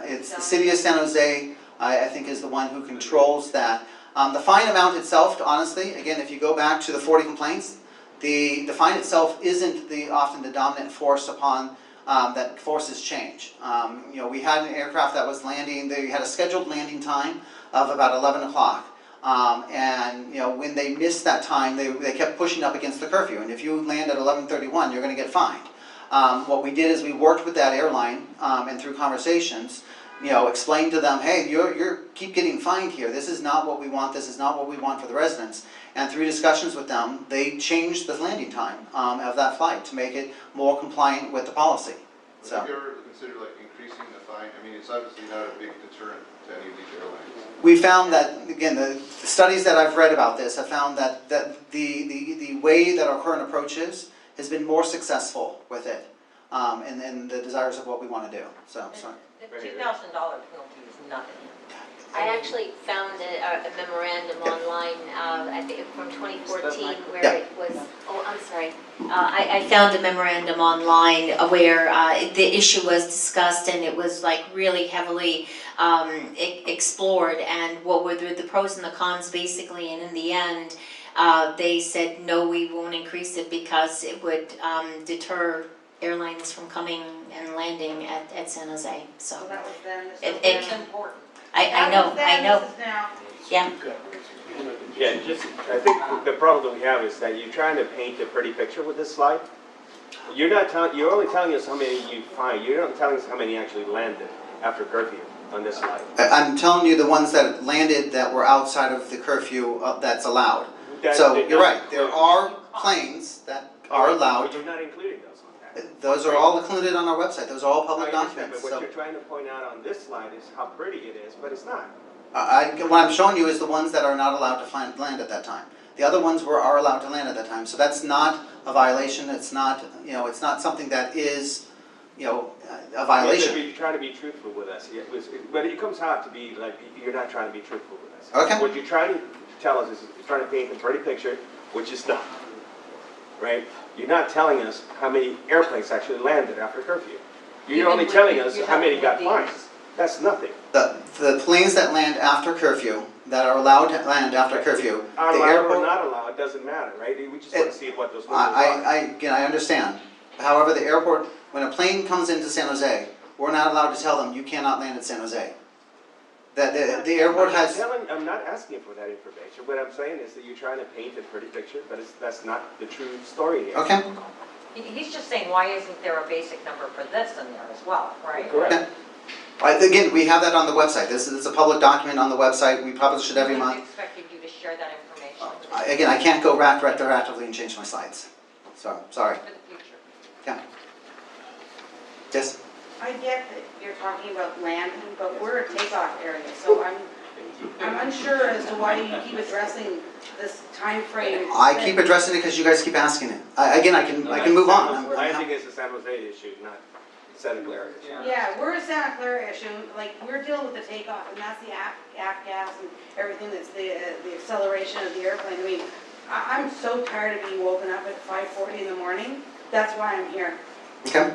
It's the city of San Jose, I think, is the one who controls that. The fine amount itself, honestly, again, if you go back to the 40 complaints, the fine itself isn't often the dominant force upon that forces change. We had an aircraft that was landing. They had a scheduled landing time of about 11 o'clock. And when they missed that time, they kept pushing up against the curfew. And if you land at 11:31, you're going to get fined. What we did is we worked with that airline and through conversations, explained to them, hey, you're keep getting fined here. This is not what we want. This is not what we want for the residents. And through discussions with them, they changed the landing time of that flight to make it more compliant with the policy. So. Have you ever considered increasing the fine? I mean, it's obviously not a big deterrent to any of these airlines. We found that, again, the studies that I've read about this have found that the way that our current approach has been more successful with it and the desires of what we want to do. So, sorry. The $2,000 penalty is nothing. I actually found a memorandum online, I think from 2014, where Yeah. it was, I'm sorry. I found a memorandum online where the issue was discussed and it was really heavily explored, and what were the pros and the cons basically, and in the end, they said, no, we won't increase it because it would deter airlines from coming and landing at San Jose, so. So that was then, this It- is it- then. Important. I know, This is now. yeah. Yeah, I think the problem that we have is that you're trying to paint a pretty picture with this slide. You're only telling us how many you find. You're not telling us how many actually landed after curfew on this slide. I'm telling you the ones that landed that were outside of the curfew that's allowed. So you're right. There are planes that are allowed, But you're not including those on that. those are all included on our website, those are all public I understand, documents, but so. what you're trying to point out on this slide is how pretty it is, but it's not. What I'm showing you is the ones that are not allowed to land at that time. The other ones are allowed to land at that time, so that's not a violation, it's not, it's not something that is, a violation. You're trying to be truthful with us, but it comes out to be like, you're not trying to be truthful with us. Okay. What you're trying to tell us is, you're trying to paint a pretty picture, which is not, right? You're not telling us how many airplanes actually landed after curfew. You're Even only with telling the- us you how many have got these. fines. That's nothing. The planes that land after curfew, that are allowed to land after curfew, Are the allowed or airport. not allowed, it doesn't matter, right? We just want to see what those numbers are. Again, I understand. However, the airport, when a plane comes into San Jose, we're not allowed to tell them, you cannot land at San Jose. The airport has, I'm not asking for that information. What I'm saying is that you're trying to paint a pretty picture, but that's not the true story here. okay, He's just saying, why isn't there a basic number for this in there as well, right? Correct. again, we have that on the website. This is a public document on the website, we publish it every We month. expected you to share that information Again, I can't go back retroactively and change my slides. So, sorry. for the future. Yes? I get that you're talking about landing, but we're a takeoff area, so I'm unsure as to why you keep addressing this time frame. I keep addressing it because you guys keep asking it. Again, I can move on. I think it's a San Jose issue, not Santa Clara issue. Yeah, we're a Santa Clara issue, like, we're dealing with the takeoff, and that's the gas and everything that's the acceleration of the airplane. I mean, I'm so tired of being woken up at 5:40 in the morning, that's why I'm here. Okay?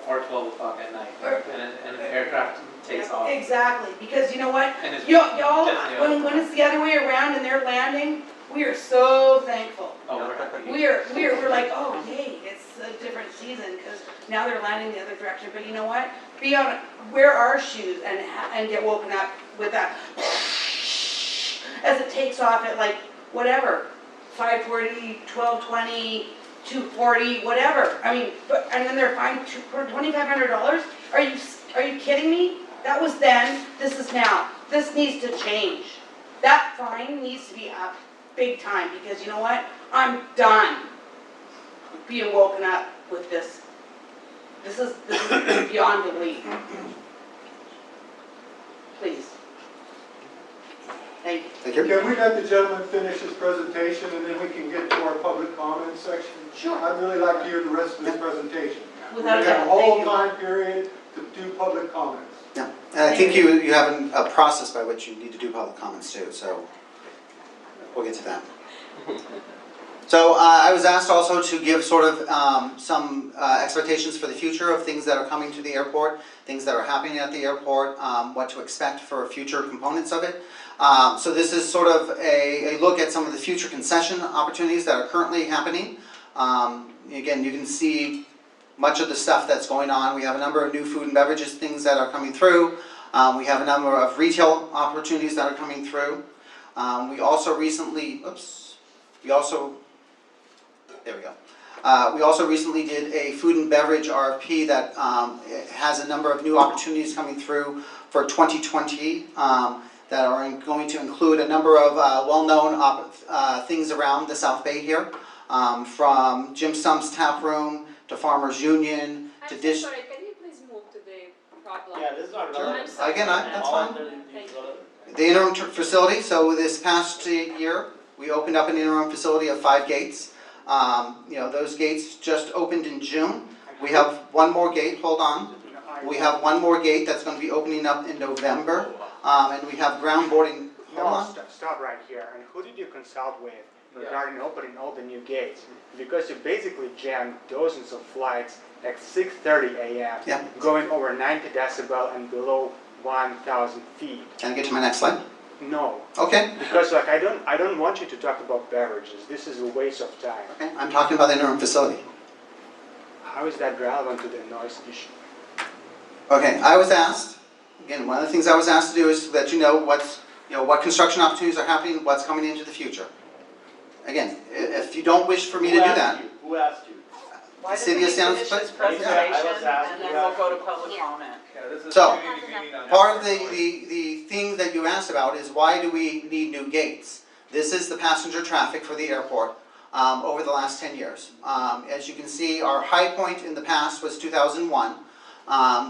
Or 12 o'clock at night, and an aircraft takes off. Exactly, because you know what? And it's Y'all, definitely when it's the other way around and they're landing, we are so thankful. Oh, we're happy. We're like, oh, yay, it's a different season, because now they're landing the other direction, but you know what? Wear our shoes and get woken up with that as it takes off at like, whatever, 5:40, 12:20, 2:40, whatever. I mean, and then they're fined for $2,500? Are you kidding me? That was then, this is now. This needs to change. That fine needs to be up big time, because you know what? I'm done being woken up with this. This is beyond belief. Please. Thank you. Thank you. Can we let the gentleman finish his presentation and then we can get to our public comment section? Sure. I'd really like to hear the rest of his presentation. We Without a have doubt, a whole thank you. time period to do public comments. Yeah, and I think you have a process by which you need to do public comments too, so we'll get to that. So I was asked also to give sort of some expectations for the future of things that are coming to the airport, things that are happening at the airport, what to expect for future components of it. So this is sort of a look at some of the future concession opportunities that are currently happening. Again, you can see much of the stuff that's going on. We have a number of new food and beverages things that are coming through. We have a number of retail opportunities that are coming through. We also recently, there we go. We also recently did a food and beverage RFP that has a number of new opportunities coming through for 2020 that are going to include a number of well-known things around the South Bay here, from Jim Stump's Tap Room to Farmers Union to I'm Dish. so sorry, can you please move to the problem? Yeah, this is not Sure. relevant. Again, that's All fine. of the- Thank you. The interim facility, so this past year, we opened up an interim facility of 5 gates. Those gates just opened in June. We have one more gate, hold on. We have one more gate that's going to be opening up in November. And we have ground boarding, hold on. Stop right here. And who did you consult with regarding opening all the new gates? Because you basically jammed dozens of flights at 6:30 a.m. Yeah. going over 90 decibel and below 1,000 feet. Can I get to my next slide? No, Okay. because I don't want you to talk about beverages. This is a waste of time. Okay, I'm talking about the interim facility. How is that relevant to the noise issue? Okay, I was asked, again, one of the things I was asked to do is to let you know what construction opportunities are happening, what's coming into the future. Again, if you don't wish for me to do that, Who asked you? Why City doesn't of he San finish his Jose? presentation, I was asked- and then we'll go to public comment? Yeah, this is So, community meeting on part of Airport. the thing that you asked about is why do we need new gates? This is the passenger traffic for the airport. over the last 10 years. As you can see, our high point in the past was 2001,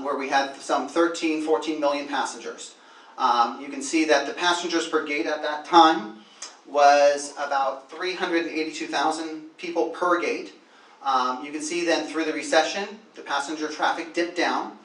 where we had some 13, 14 million passengers. You can see that the passengers per gate at that time was about 382,000 people per gate. You can see then through the recession, the passenger traffic dipped down.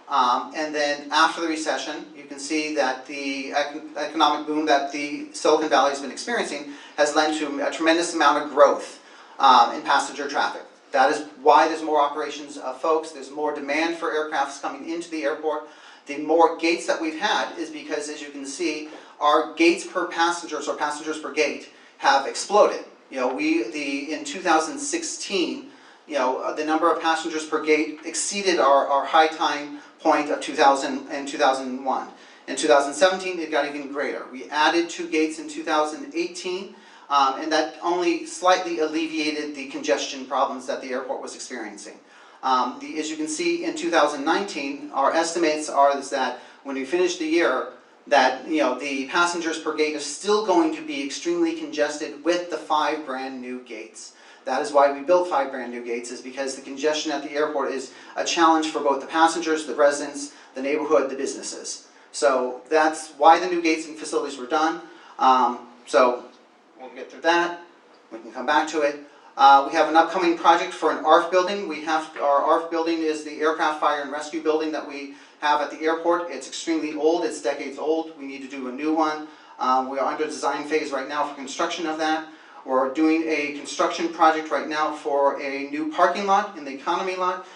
And then after the recession, you can see that the economic boom that the Silicon Valley has been experiencing has led to a tremendous amount of growth in passenger traffic. That is why there's more operations of folks, there's more demand for aircrafts coming into the airport. The more gates that we've had is because, as you can see, our gates per passengers or passengers per gate have exploded. You know, in 2016, you know, the number of passengers per gate exceeded our high time point of 2000 and 2001. In 2017, it got even greater. We added 2 gates in 2018, and that only slightly alleviated the congestion problems that the airport was experiencing. As you can see, in 2019, our estimates are that when we finish the year, that the passengers per gate is still going to be extremely congested with the 5 brand new gates. That is why we built 5 brand new gates, is because the congestion at the airport is a challenge for both the passengers, the residents, the neighborhood, the businesses. So that's why the new gates and facilities were done. So we'll get through that. We can come back to it. We have an upcoming project for an ARF building. Our ARF building is the Aircraft Fire and Rescue building that we have at the airport. It's extremely old. It's decades old. We need to do a new one. We are under design phase right now for construction of that. We're doing a construction project right now for a new parking lot in the economy lot.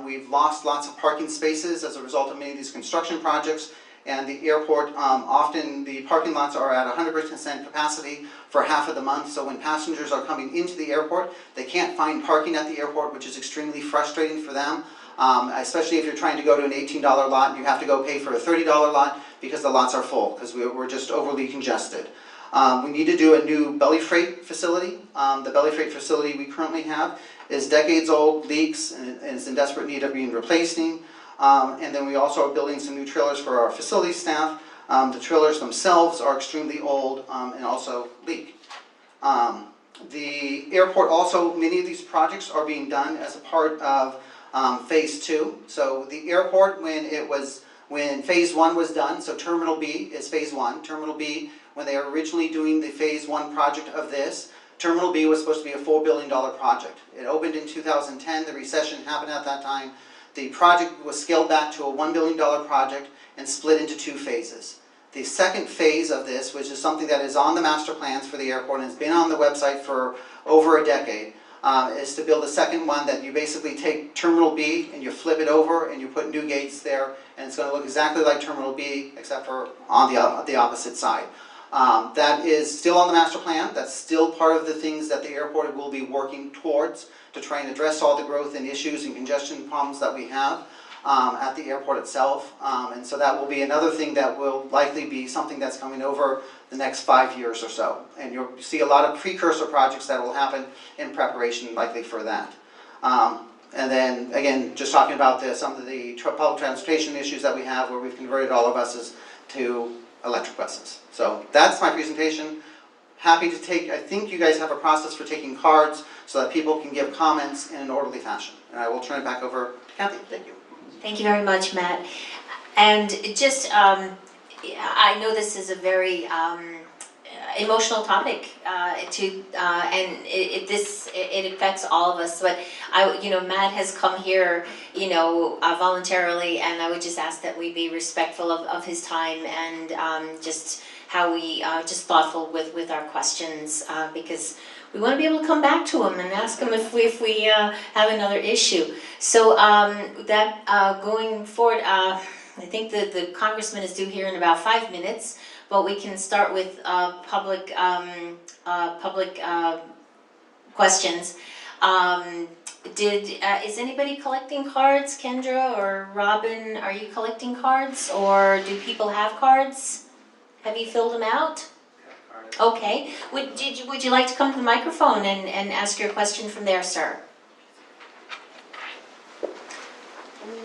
We've lost lots of parking spaces as a result of many of these construction projects. And the airport, often the parking lots are at 100% capacity for half of the month. So when passengers are coming into the airport, they can't find parking at the airport, which is extremely frustrating for them. Especially if you're trying to go to an $18 lot and you have to go pay for a $30 lot because the lots are full, because we're just overly congested. We need to do a new belly freight facility. The belly freight facility we currently have is decades old, leaks, and is in desperate need of being replacing. And then we also are building some new trailers for our facility staff. The trailers themselves are extremely old and also leak. The airport also, many of these projects are being done as a part of phase 2. So the airport, when phase 1 was done, so Terminal B is phase 1. Terminal B, when they were originally doing the phase 1 project of this, Terminal B was supposed to be a $4 billion project. It opened in 2010, the recession happened at that time. The project was scaled back to a $1 billion project and split into 2 phases. The second phase of this, which is something that is on the master plans for the airport and has been on the website for over a decade, is to build a second one that you basically take Terminal B and you flip it over and you put new gates there, and it's going to look exactly like Terminal B except for on the opposite side. That is still on the master plan. That's still part of the things that the airport will be working towards to try and address all the growth and issues and congestion problems that we have at the airport itself. And so that will be another thing that will likely be something that's coming over the next 5 years or so. And you'll see a lot of precursor projects that will happen in preparation likely for that. And then, again, just talking about some of the public transportation issues that we have, where we've converted all our buses to electric buses. So that's my presentation. Happy to take, I think you guys have a process for taking cards so that people can give comments in an orderly fashion. And I will turn it back over to Kathy. Thank you. Thank you very much, Matt. And just, I know this is a very emotional topic and it affects all of us. But Matt has come here, voluntarily, and I would just ask that we be respectful of his time and just how we just thoughtful with our questions because we want to be able to come back to him and ask him if we have another issue. So going forward, I think the congressman is due here in about 5 minutes, but we can start with public questions. Is anybody collecting cards? Kendra or Robin, are you collecting cards, or do people have cards? Have you filled them out? Okay. Would you like to come to the microphone and ask your question from there, sir? And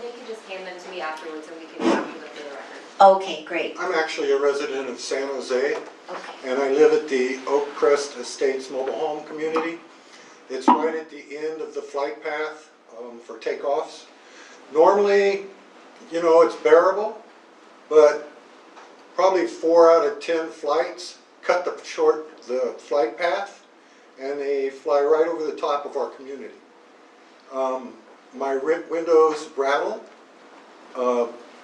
they can just hand them to me afterwards and we can capture them for the record. Okay, great. I'm actually a resident of San Jose, Okay. and I live at the Oak Crest Estates Mobile Home Community. It's right at the end of the flight path for takeoffs. Normally, you know, it's bearable, but probably 4 out of 10 flights cut the flight path, and they fly right over the top of our community. My windows rattle,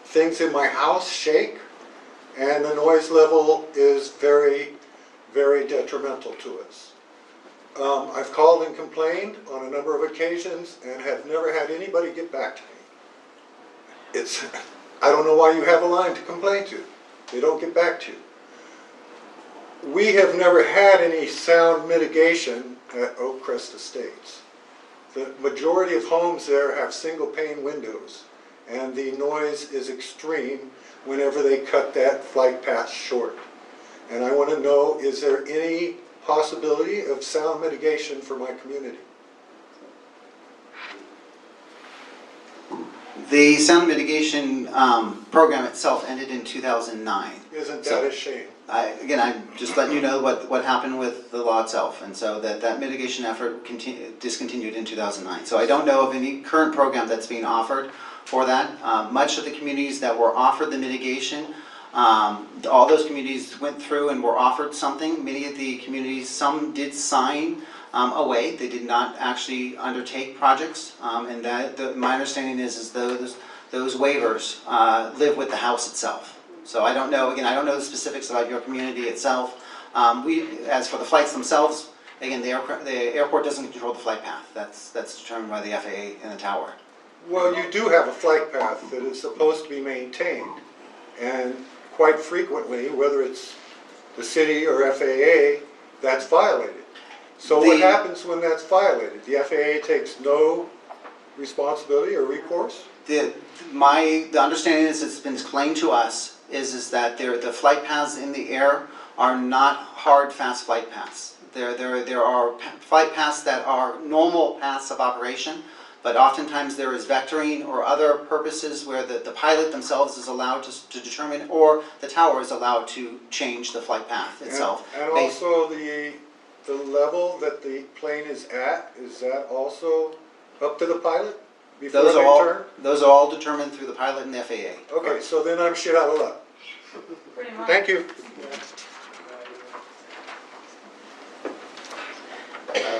things in my house shake, and the noise level is very, very detrimental to us. I've called and complained on a number of occasions and have never had anybody get back to me. I don't know why you have a line to complain to. They don't get back to you. We have never had any sound mitigation at Oak Crest Estates. The majority of homes there have single pane windows, and the noise is extreme whenever they cut that flight path short. And I want to know, is there any possibility of sound mitigation for my community? The sound mitigation program itself ended in 2009. Isn't that a shame? Again, I'm just letting you know what happened with the law itself, and so that mitigation effort discontinued in 2009. So I don't know of any current program that's being offered for that. Much of the communities that were offered the mitigation, all those communities went through and were offered something. Many of the communities, some did sign away. They did not actually undertake projects, and my understanding is those waivers live with the house itself. So I don't know, again, I don't know the specifics about your community itself. As for the flights themselves, again, the airport doesn't control the flight path. That's determined by the FAA and the tower. Well, you do have a flight path that is supposed to be maintained, and quite frequently, whether it's the city or FAA, that's violated. So what happens when that's violated? The FAA takes no responsibility or recourse? The understanding is it's been claimed to us is that the flight paths in the air are not hard, fast flight paths. There are flight paths that are normal paths of operation, but oftentimes there is vectoring or other purposes where the pilot themselves is allowed to determine, or the tower is allowed to change the flight path itself. And also the level that the plane is at, is that also up to the pilot before they turn? Those are all determined through the pilot and the FAA. Okay, so then I'm shit out of luck. Pretty much. Thank you.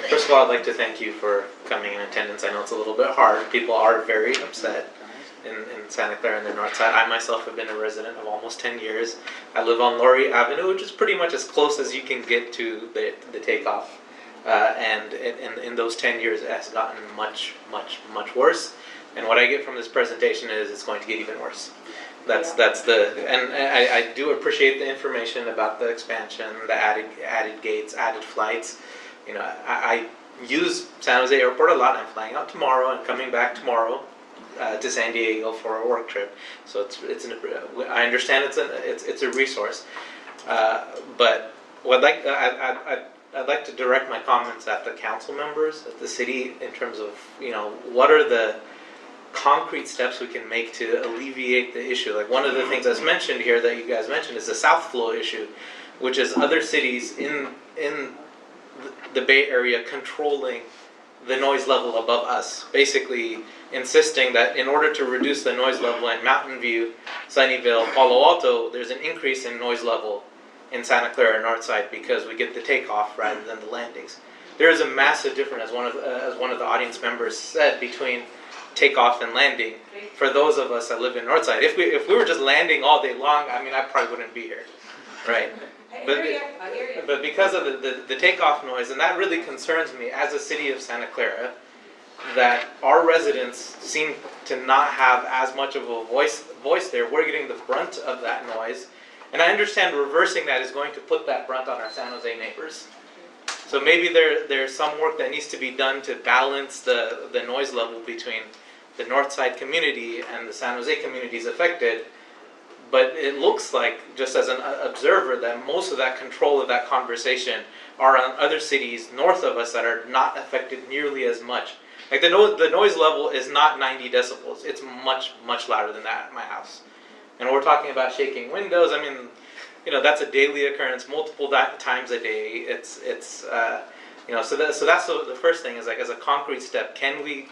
First of all, I'd like to thank you for coming in attendance. I know it's a little bit hard. People are very upset in Santa Clara and the north side. I myself have been a resident of almost 10 years. I live on Laurie Avenue, which is pretty much as close as you can get to the takeoff. And in those 10 years, it has gotten much, much, much worse. And what I get from this presentation is it's going to get even worse. And I do appreciate the information about the expansion, the added gates, added flights. You know, I use San Jose Airport a lot. I'm flying out tomorrow and coming back tomorrow to San Diego for a work trip. So I understand it's a resource, but I'd like to direct my comments at the council members, at the city, in terms of, you know, what are the concrete steps we can make to alleviate the issue. Like, one of the things that's mentioned here that you guys mentioned is the South Flow issue, which is other cities in the Bay Area controlling the noise level above us, basically insisting that in order to reduce the noise level in Mountain View, Sunnyvale, Palo Alto, there's an increase in noise level in Santa Clara Northside because we get the takeoff rather than the landings. There is a massive difference, as one of the audience members said, between takeoff and landing. For those of us that live in Northside, if we were just landing all day long, I mean, I probably wouldn't be here, right? But because of the takeoff noise, and that really concerns me as a city of Santa Clara, that our residents seem to not have as much of a voice there. We're getting the brunt of that noise. And I understand reversing that is going to put that brunt on our San Jose neighbors. So maybe there's some work that needs to be done to balance the noise level between the north side community and the San Jose communities affected. But it looks like, just as an observer, that most of that control of that conversation are on other cities north of us that are not affected nearly as much. Like the noise level is not 90 decibels. It's much, much louder than that at my house. And we're talking about shaking windows. I mean, you know, that's a daily occurrence, multiple times a day. So that's the first thing is like as a concrete step, can we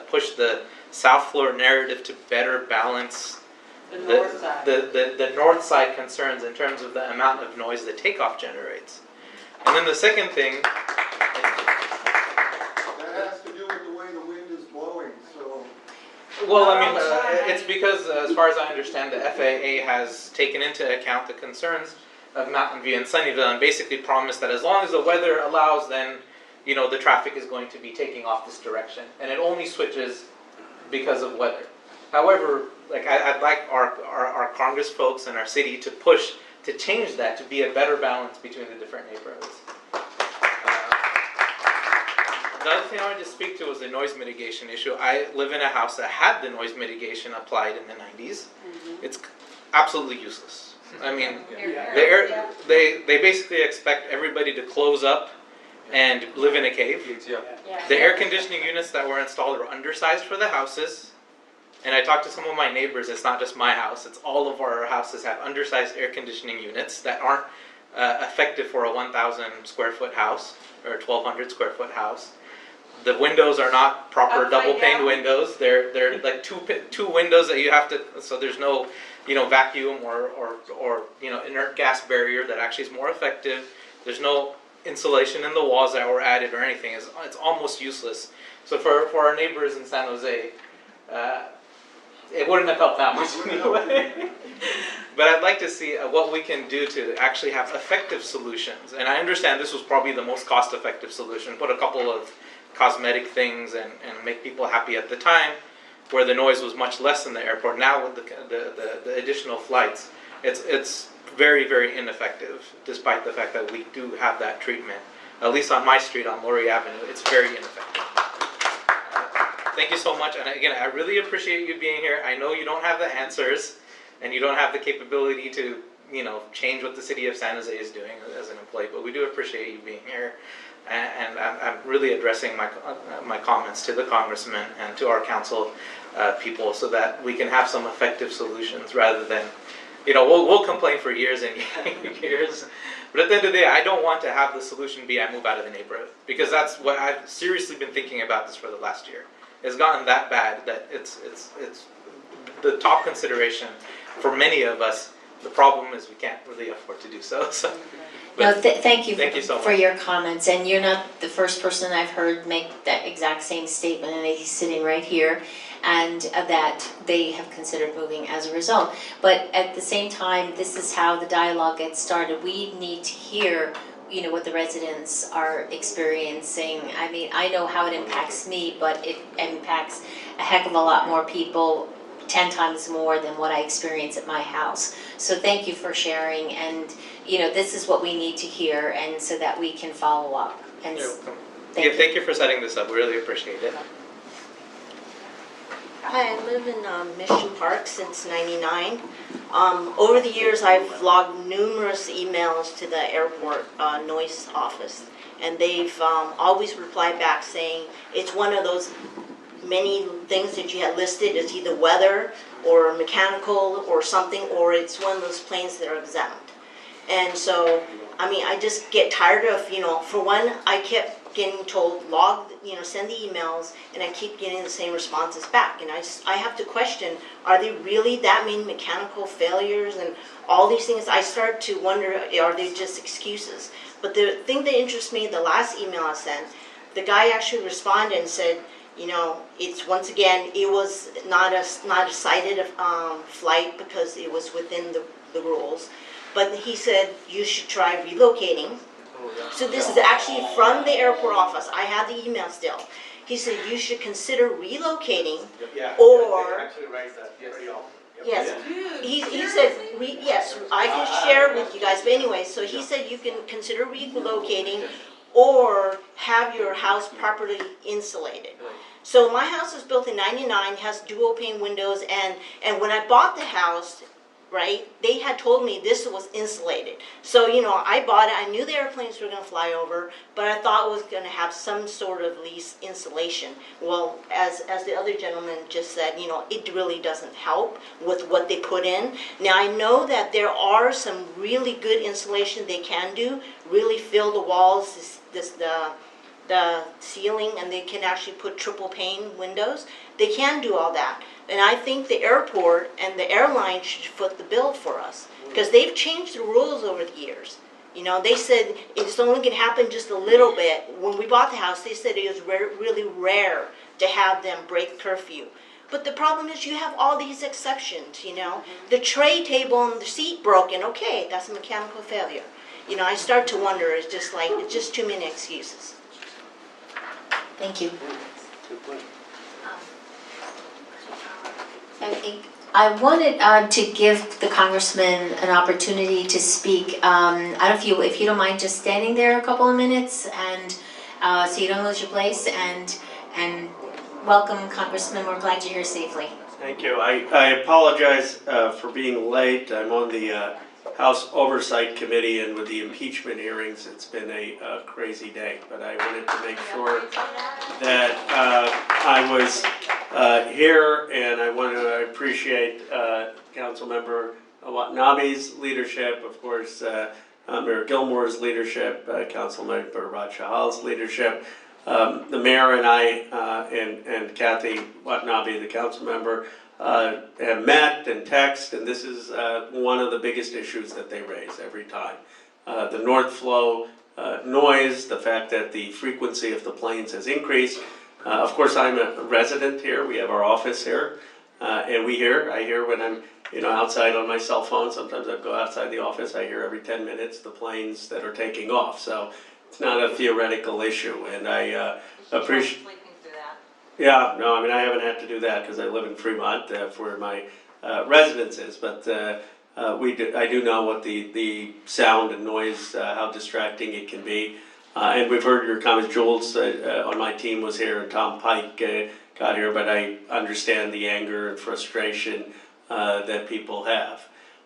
push the South Florida narrative to better balance The north side. the north side concerns in terms of the amount of noise that takeoff generates. And then the second thing, That has to do with the way the wind is blowing, so. well, I mean, it's because as far as I understand, the FAA has taken into account the concerns of Mountain View and Sunnyvale and basically promised that as long as the weather allows, then, the traffic is going to be taking off this direction. And it only switches because of weather. However, like I'd like our Congress folks and our city to push to change that to be a better balance between the different neighborhoods. The other thing I wanted to speak to was the noise mitigation issue. I live in a house that had the noise mitigation applied in the 90s. It's absolutely useless. I mean, they basically expect everybody to close up and live in a cave. The air conditioning units that were installed were undersized for the houses. And I talked to some of my neighbors, it's not just my house, it's all of our houses have undersized air conditioning units that aren't effective for a 1,000 square foot house or a 1,200 square foot house. The windows are not proper Upside double pane down? windows. They're like two windows that you have to, so there's no vacuum or inert gas barrier that actually is more effective. There's no insulation in the walls that were added or anything. It's almost useless. So for our neighbors in San Jose, it wouldn't have helped that much anyway. But I'd like to see what we can do to actually have effective solutions. And I understand this was probably the most cost-effective solution. Put a couple of cosmetic things and make people happy at the time, where the noise was much less in the airport. Now with the additional flights, it's very, very ineffective, despite the fact that we do have that treatment. At least on my street, on Laurie Avenue, it's very ineffective. Thank you so much, and again, I really appreciate you being here. I know you don't have the answers, and you don't have the capability to, change what the city of San Jose is doing as an employee, but we do appreciate you being here. And I'm really addressing my comments to the congressman and to our council people so that we can have some effective solutions rather than, we'll complain for years and years. But at the end of the day, I don't want to have the solution be I move out of the neighborhood, because that's what I've seriously been thinking about this for the last year. It's gotten that bad that it's the top consideration for many of us. The problem is we can't really afford to do so. No, thank you so much for your comments, and you're not the first person I've heard make that exact same statement, and he's sitting right here, and that they have considered moving as a result. But at the same time, this is how the dialogue gets started. We need to hear what the residents are experiencing. I mean, I know how it impacts me, but it impacts a heck of a lot more people, 10 times more than what I experience at my house. So thank you for sharing, and this is what we need to hear, and so that we can follow up. And You're welcome. Thank you for setting this up. We really appreciate it. Hi, I live in Mission Park since '99. Over the years, I've logged numerous emails to the airport noise office, and they've always replied back saying it's one of those many things that you had listed as either weather or mechanical or something, or it's one of those planes that are exempt. And so, I mean, I just get tired of, for one, I kept getting told send the emails, and I keep getting the same responses back. And I have to question, are they really that many mechanical failures and all these things? I start to wonder, are they just excuses? But the thing that interests me, the last email I sent, the guy actually responded and said, it's once again, it was not a cited flight because it was within the rules. But he said you should try relocating. So this is actually from the airport office. I have the email still. He said you should consider relocating, or actually writes that pretty often. yes, he said yes. I can share with you guys. But anyway, so he said you can consider relocating, or have your house properly insulated. So my house was built in '99, has dual pane windows, and when I bought the house, right, they had told me this was insulated. So, I bought it, I knew the airplanes were going to fly over, but I thought it was going to have some sort of least insulation. Well, as the other gentleman just said, it really doesn't help with what they put in. Now, I know that there are some really good insulation they can do, really fill the walls, the ceiling, and they can actually put triple pane windows. They can do all that. And I think the airport and the airline should foot the bill for us, because they've changed the rules over the years. You know, they said it's only going to happen just a little bit. When we bought the house, they said it was really rare to have them break curfew. But the problem is you have all these exceptions, you know. The tray table and the seat broken, okay, that's a mechanical failure. You know, I start to wonder, it's just too many excuses. Thank you. I wanted to give the congressman an opportunity to speak. I don't know if you don't mind just standing there a couple of minutes, and so you don't lose your place. And welcome, Congressman. We're glad you're here safely. Thank you. I apologize for being late. I'm on the House Oversight Committee, and with the impeachment hearings, it's been a crazy day. But I wanted to make sure that I was here, and I want to appreciate Councilmember Watanabe's leadership, of course, Mayor Gilmore's leadership, Councilmember Raj-Shahal's leadership. The mayor and I and Kathy Watanabe, the council member, have met and texted, and this is one of the biggest issues that they raise every time. The North Flow noise, the fact that the frequency of the planes has increased. Of course, I'm a resident here. We have our office here, and I hear when I'm outside on my cell phone. Sometimes I go outside the office. I hear every 10 minutes the planes that are taking off. So it's not a theoretical issue, and I appreciate. Yeah, no, I mean, I haven't had to do that because I live in Fremont, where my residence is, but I do know what the sound and noise, how distracting it can be. And we've heard your comments. Jules on my team was here, and Tom Pike got here, but I understand the anger and frustration that people have.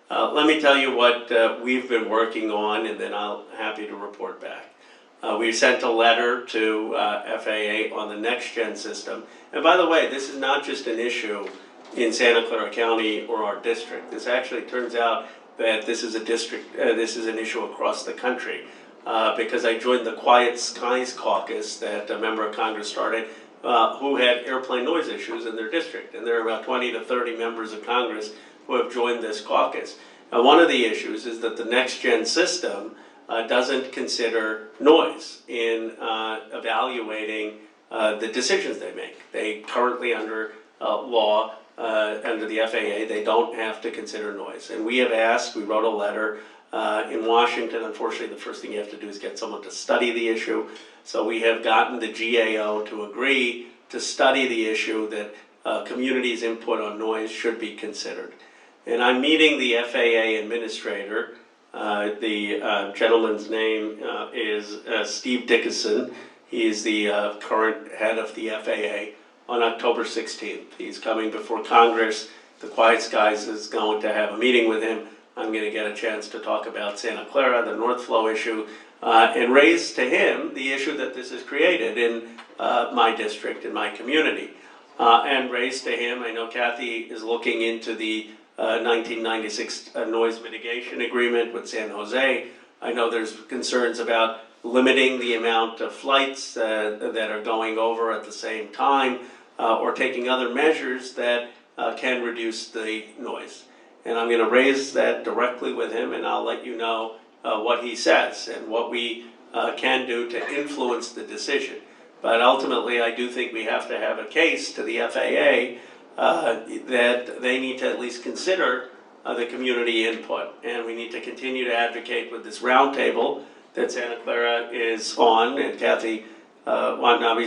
Let me tell you what we've been working on, and then I'm happy to report back. We sent a letter to FAA on the next-gen system. And by the way, this is not just an issue in Santa Clara County or our district. This actually turns out that this is an issue across the country. Because I joined the Quiet Skies Caucus that a member of Congress started, who had airplane noise issues in their district. And there are about 20 to 30 members of Congress who have joined this caucus. Now, one of the issues is that the next-gen system doesn't consider noise in evaluating the decisions they make. They currently, under law, under the FAA, they don't have to consider noise. And we have asked, we wrote a letter in Washington. Unfortunately, the first thing you have to do is get someone to study the issue. So we have gotten the GAO to agree to study the issue that communities' input on noise should be considered. And I'm meeting the FAA administrator. The gentleman's name is Steve Dickinson. He's the current head of the FAA, on October 16th. He's coming before Congress. The Quiet Skies is going to have a meeting with him. I'm going to get a chance to talk about Santa Clara, the North Flow issue, and raise to him the issue that this has created in my district, in my community. And raise to him, I know Kathy is looking into the 1996 noise mitigation agreement with San Jose. I know there's concerns about limiting the amount of flights that are going over at the same time, or taking other measures that can reduce the noise. And I'm going to raise that directly with him, and I'll let you know what he says and what we can do to influence the decision. But ultimately, I do think we have to have a case to the FAA that they need to at least consider the community input. And we need to continue to advocate with this roundtable that Santa Clara is on, and Kathy Watanabe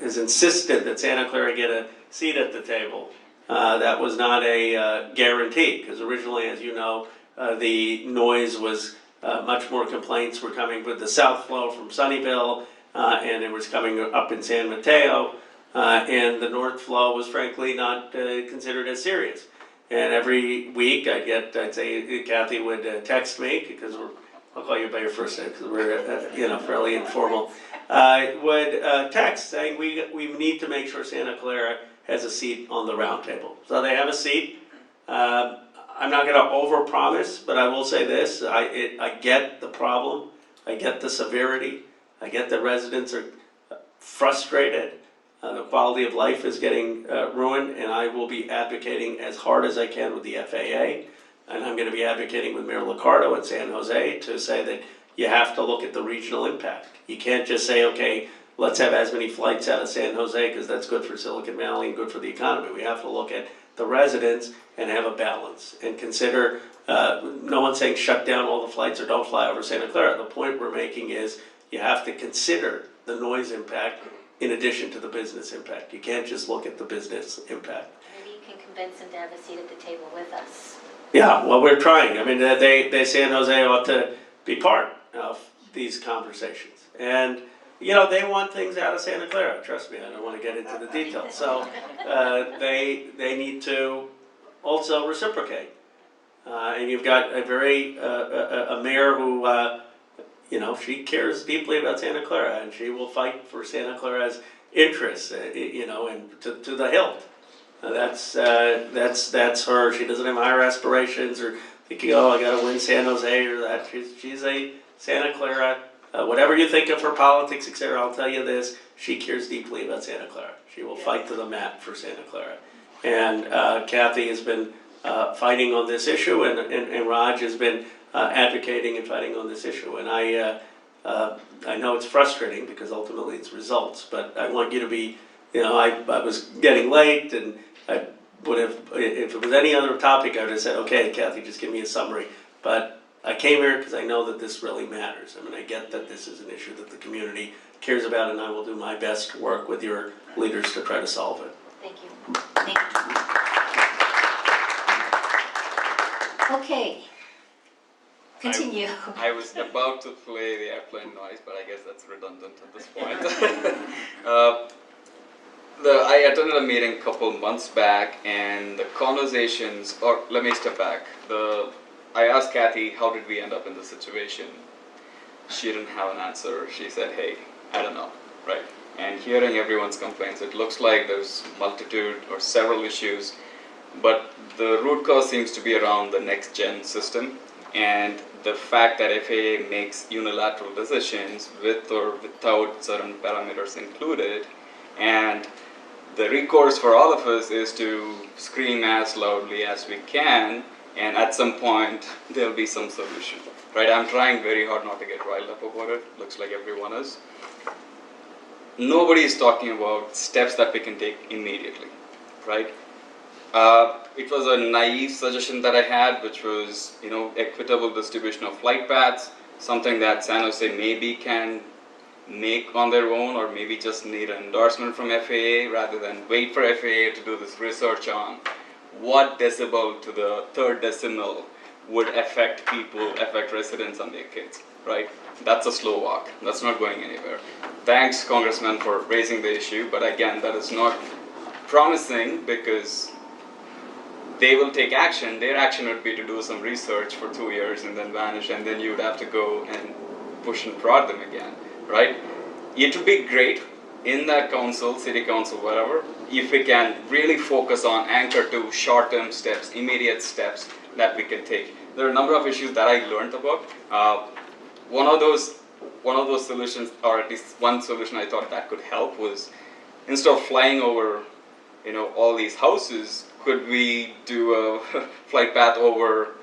has insisted that Santa Clara get a seat at the table. That was not a guarantee, because originally, as you know, the noise was much more complaints were coming with the South Flow from Sunnyvale, and it was coming up in San Mateo, and the North Flow was frankly not considered as serious. And every week I'd say Kathy would text me, because I'll call you by your first name because we're fairly informal, would text saying we need to make sure Santa Clara has a seat on the roundtable. So they have a seat. I'm not going to overpromise, but I will say this: I get the problem, I get the severity, I get that residents are frustrated. The quality of life is getting ruined, and I will be advocating as hard as I can with the FAA. And I'm going to be advocating with Mayor Liccardo at San Jose to say that you have to look at the regional impact. You can't just say, okay, let's have as many flights out of San Jose because that's good for Silicon Valley and good for the economy. We have to look at the residents and have a balance and consider, no one's saying shut down all the flights or don't fly over Santa Clara. The point we're making is you have to consider the noise impact in addition to the business impact. You can't just look at the business impact. Maybe you can convince them to have a seat at the table with us. Yeah, well, we're trying. I mean, they San Jose ought to be part of these conversations. And, you know, they want things out of Santa Clara. Trust me, I don't want to get into the details. So they need to also reciprocate. And you've got a mayor who, you know, she cares deeply about Santa Clara, and she will fight for Santa Clara's interests, you know, and to the hilt. That's her. She doesn't have higher aspirations or thinking, oh, I got to win San Jose or that. She's a Santa Clara. Whatever you think of her politics, etc., I'll tell you this: she cares deeply about Santa Clara. She will fight to the mat for Santa Clara. And Kathy has been fighting on this issue, and Raj has been advocating and fighting on this issue. And I know it's frustrating because ultimately it's results, but I want you to be, you know, I was getting late, and I would have, if it was any other topic, I would have said, okay, Kathy, just give me a summary. But I came here because I know that this really matters. I mean, I get that this is an issue that the community cares about, and I will do my best to work with your leaders to try to solve it. Thank you. Thank you. Okay. Continue. I was about to play the airplane noise, but I guess that's redundant at this point. I attended a meeting a couple months back, and the conversations, or let me step back. I asked Kathy, how did we end up in this situation? She didn't have an answer. She said, hey, I don't know, right? And hearing everyone's complaints, it looks like there's multitude or several issues, but the root cause seems to be around the next gen system and the fact that FAA makes unilateral decisions with or without certain parameters included, and the recourse for all of us is to scream as loudly as we can, and at some point there'll be some solution, right? I'm trying very hard not to get riled up about it. Looks like everyone is. Nobody is talking about steps that we can take immediately, right? It was a naive suggestion that I had, which was, you know, equitable distribution of flight paths, something that San Jose maybe can make on their own, or maybe just need an endorsement from FAA rather than wait for FAA to do this research on what decibel to the third decimal would affect people, affect residents and their kids, right? That's a slow walk. That's not going anywhere. Thanks, Congressman, for raising the issue, but again, that is not promising because they will take action. Their action would be to do some research for 2 years and then vanish, and then you would have to go and push and prod them again, right? It would be great in that council, city council, whatever, if we can really focus on anchor to short-term steps, immediate steps that we can take. There are a number of issues that I learned about. One of those solutions, or at least one solution I thought that could help, was instead of flying over, you know, all these houses, could we do a flight path over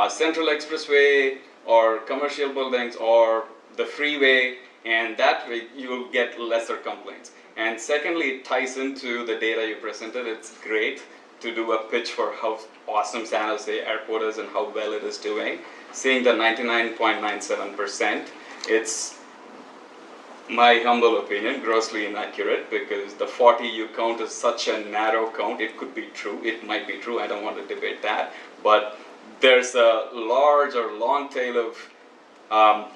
Central Expressway or commercial buildings or the freeway, and that way you will get lesser complaints. And secondly, it ties into the data you presented. It's great to do a pitch for how awesome San Jose Airport is and how well it is doing. Seeing the 99.97%, it's my humble opinion, grossly inaccurate, because the 40 you count is such a narrow count. It could be true, it might be true, I don't want to debate that, but there's a large or long tail of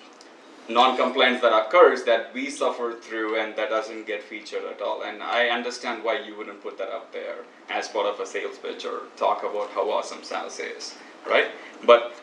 non-compliance that occurs that we suffer through and that doesn't get featured at all. And I understand why you wouldn't put that up there as part of a sales pitch or talk about how awesome San Jose is, right? But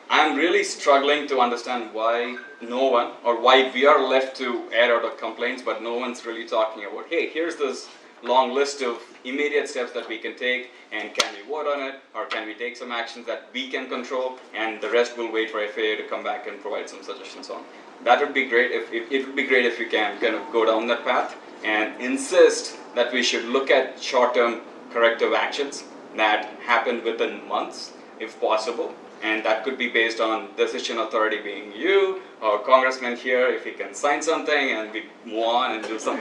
I'm really struggling to understand why no one, or why we are left to air out of complaints, but no one's really talking about, hey, here's this long list of immediate steps that we can take, and can we vote on it, or can we take some actions that we can control, and the rest will wait for FAA to come back and provide some suggestions on. That would be great. It would be great if we can kind of go down that path. and insist that we should look at short-term corrective actions that happen within months, if possible. And that could be based on decision authority being you or congressman here, if he can sign something and we move on and do some,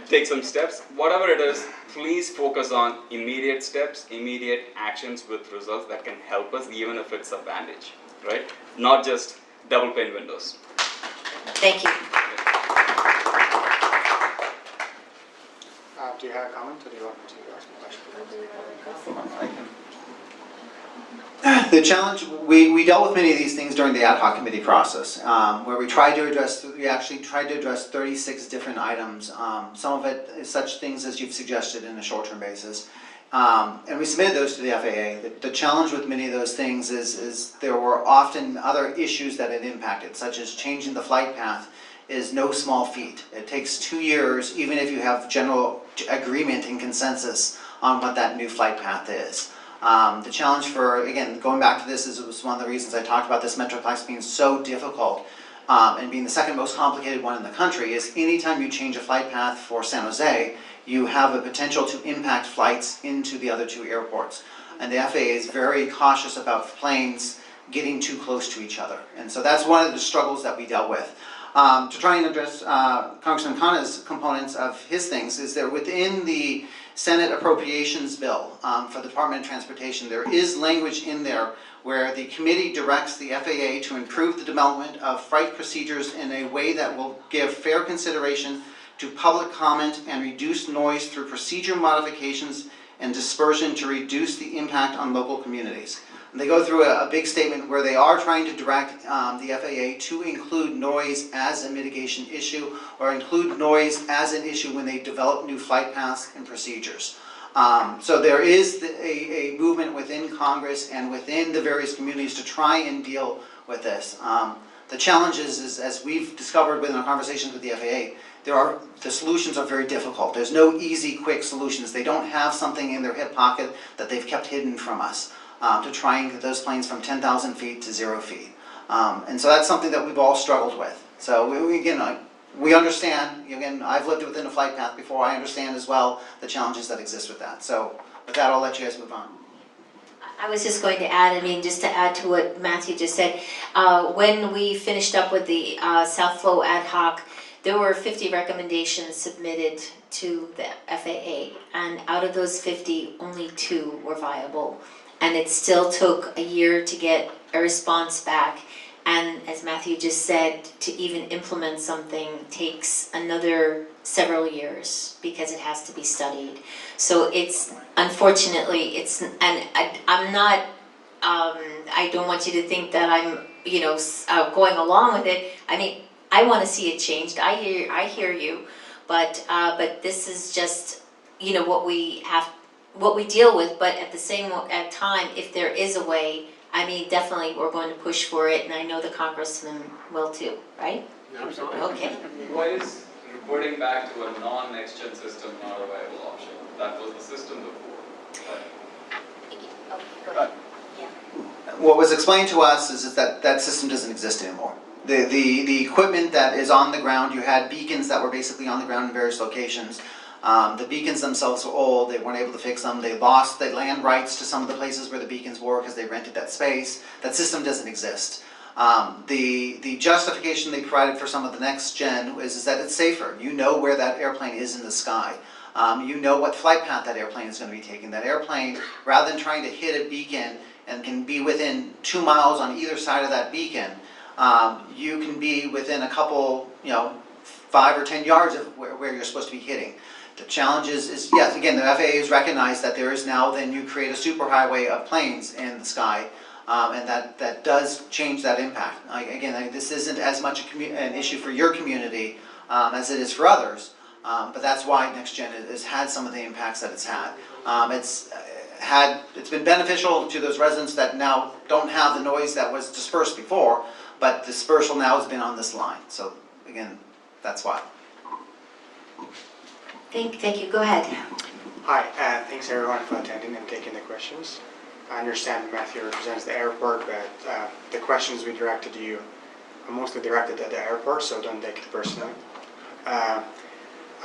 take some steps. Whatever it is, please focus on immediate steps, immediate actions with results that can help us, even if it's a bandage, right? Not just double pane windows. Thank you. Do you have a comment, or do you want me to ask a question? The challenge, we dealt with many of these things during the ad hoc committee process, where we actually tried to address 36 different items. Some of it is such things as you've suggested in a short-term basis. And we submitted those to the FAA. The challenge with many of those things is there were often other issues that it impacted, such as changing the flight path is no small feat. It takes 2 years, even if you have general agreement and consensus on what that new flight path is. The challenge for, again, going back to this, is it was one of the reasons I talked about this Metroplex being so difficult and being the second most complicated one in the country, is anytime you change a flight path for San Jose, you have a potential to impact flights into the other 2 airports. And the FAA is very cautious about planes getting too close to each other. And so that's one of the struggles that we dealt with. To try and address Congressman Khanna's components of his things, is that within the Senate Appropriations Bill for the Department of Transportation, there is language in there where the committee directs the FAA to improve the development of flight procedures in a way that will give fair consideration to public comment and reduce noise through procedure modifications and dispersion to reduce the impact on local communities. And they go through a big statement where they are trying to direct the FAA to include noise as a mitigation issue, or include noise as an issue when they develop new flight paths and procedures. So there is a movement within Congress and within the various communities to try and deal with this. The challenge is, as we've discovered within our conversations with the FAA, the solutions are very difficult. There's no easy, quick solutions. They don't have something in their hip pocket that they've kept hidden from us to try and get those planes from 10,000 feet to 0 feet. And so that's something that we've all struggled with. So we understand, again, I've lived within a flight path before, I understand as well the challenges that exist with that. So with that, I'll let you guys move on. I was just going to add, just to add to what Matthew just said, when we finished up with the South Flow ad hoc, there were 50 recommendations submitted to the FAA, and out of those 50, only 2 were viable. And it still took a year to get a response back. And as Matthew just said, to even implement something takes another several years because it has to be studied. So it's, unfortunately, I'm not, I don't want you to think that I'm, going along with it. I want to see it changed. I hear you, but this is just, what we deal with. But at the same time, if there is a way, definitely we're going to push for it, and I know the congressman will too, right? Absolutely. Okay. Why is reporting back to a non-next gen system not a viable option? That was the system before. What was explained to us is that that system doesn't exist anymore. The equipment that is on the ground, you had beacons that were basically on the ground in various locations. The beacons themselves were old, they weren't able to fix them, they lost the land rights to some of the places where the beacons were because they rented that space. That system doesn't exist. The justification they provided for some of the next gen is that it's safer. You know where that airplane is in the sky. You know what flight path that airplane is going to be taking. That airplane, rather than trying to hit a beacon and can be within 2 miles on either side of that beacon, you can be within a couple, 5 or 10 yards of where you're supposed to be hitting. The challenge is, yes, again, the FAA has recognized that there is now, then you create a superhighway of planes in the sky, and that does change that impact. Again, this isn't as much an issue for your community as it is for others, but that's why NextGen has had some of the impacts that it's had. It's been beneficial to those residents that now don't have the noise that was dispersed before, but dispersal now has been on this line. So again, that's why. Thank you. Go ahead. Hi, thanks everyone for attending and taking the questions. I understand Matthew represents the airport, but the questions we directed to you are mostly directed at the airport, so don't take it personally.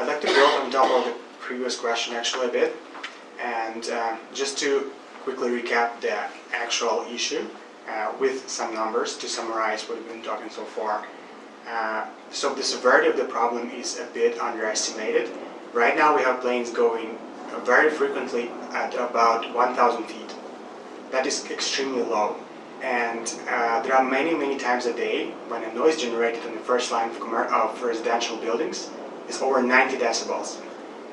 I'd like to build on top of the previous question actually a bit, and just to quickly recap the actual issue with some numbers to summarize what we've been talking so far. So the severity of the problem is a bit underestimated. Right now we have planes going very frequently at about 1,000 feet. That is extremely low. And there are many times a day when a noise generated on the first line of residential buildings is over 90 decibels.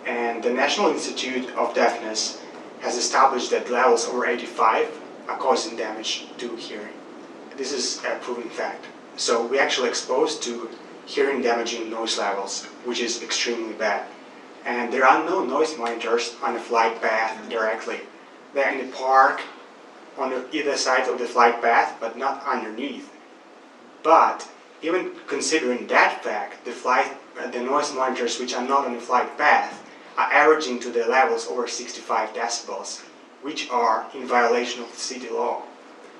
And the National Institute of Deafness has established that levels over 85 are causing damage to hearing. This is a proven fact. So we're actually exposed to hearing damaging noise levels, which is extremely bad. And there are no noise monitors on the flight path directly. They're in the park, on either side of the flight path, but not underneath. But even considering that fact, the noise monitors which are not on the flight path are averaging to the levels over 65 decibels, which are in violation of the city law.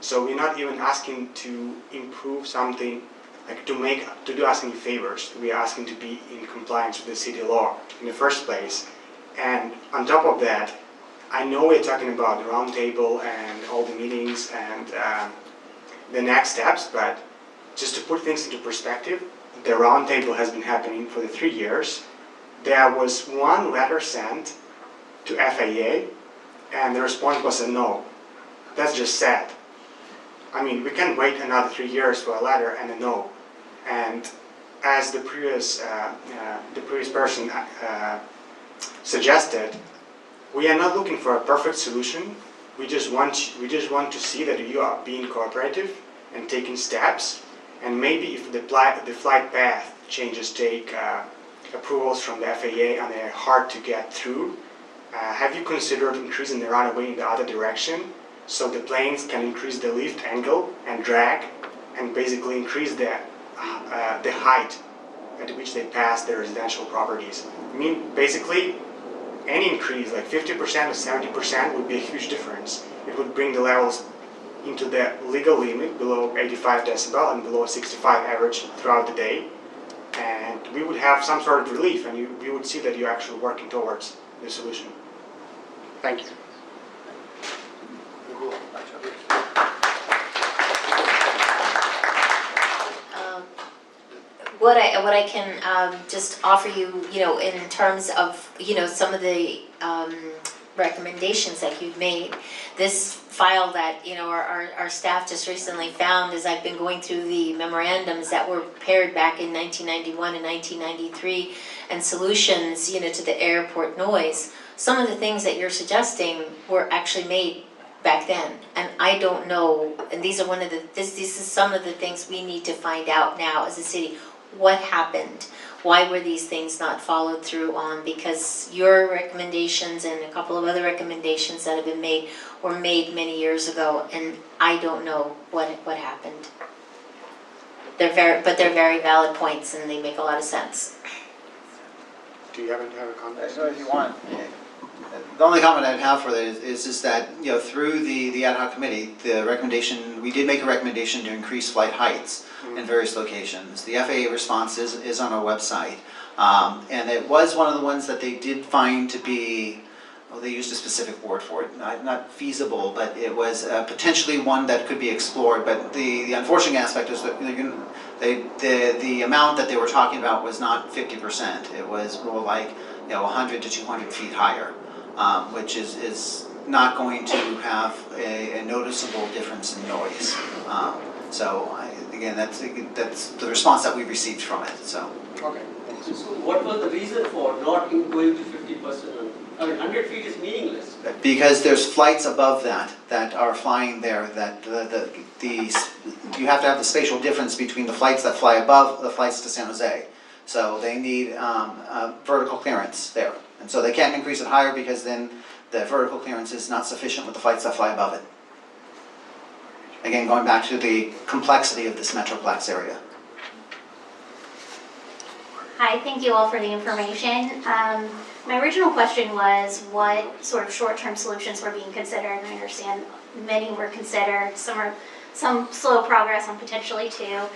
So we're not even asking to improve something, like to do us any favors. We are asking to be in compliance with the city law in the first place. And on top of that, I know we're talking about the roundtable and all the meetings and the next steps, but just to put things into perspective, the roundtable has been happening for the 3 years. There was one letter sent to FAA, and the response was a no. That's just sad. I mean, we can't wait another 3 years for a letter and a no. And as the previous person suggested, we are not looking for a perfect solution. We just want to see that you are being cooperative and taking steps. And maybe if the flight path changes take approvals from the FAA and they're hard to get through, have you considered increasing the runway in the other direction so the planes can increase the lift angle and drag and basically increase the height at which they pass their residential properties? I mean, basically, any increase, like 50% or 70%, would be a huge difference. It would bring the levels into the legal limit below 85 decibel and below 65 average throughout the day. And we would have some sort of relief, and we would see that you're actually working towards the solution. Thank you. What I can just offer you, in terms of, some of the recommendations that you've made, this file that, our staff just recently found as I've been going through the memorandums that were prepared back in 1991 and 1993 and solutions, to the airport noise. Some of the things that you're suggesting were actually made back then, and I don't know, and these are this is some of the things we need to find out now as a city. What happened? Why were these things not followed through on? Because your recommendations and a couple of other recommendations that have been made were made many years ago, and I don't know what happened. They're very valid points, and they make a lot of sense. Do you happen to have a comment? So if you want. The only comment I'd have for that is that, through the ad hoc committee, we did make a recommendation to increase flight heights in various locations. The FAA response is on our website. And it was one of the ones that they did find to be, they used a specific word for it, not feasible, but it was potentially one that could be explored. But the unfortunate aspect is that the amount that they were talking about was not 50%. It was more like 100 to 200 feet higher, which is not going to have a noticeable difference in noise. Again, that's the response that we received from it. So. Okay. So what was the reason for not going to 50%? I mean, 100 feet is meaningless. Because there's flights above that are flying there. That you have to have the spatial difference between the flights that fly above the flights to San Jose. So they need vertical clearance there, and so they can't increase it higher because then the vertical clearance is not sufficient with the flights that fly above it. Again, going back to the complexity of this Metroplex area. Hi, thank you all for the information. My original question was what sort of short-term solutions were being considered, and I understand many were considered, some slow progress on potentially two.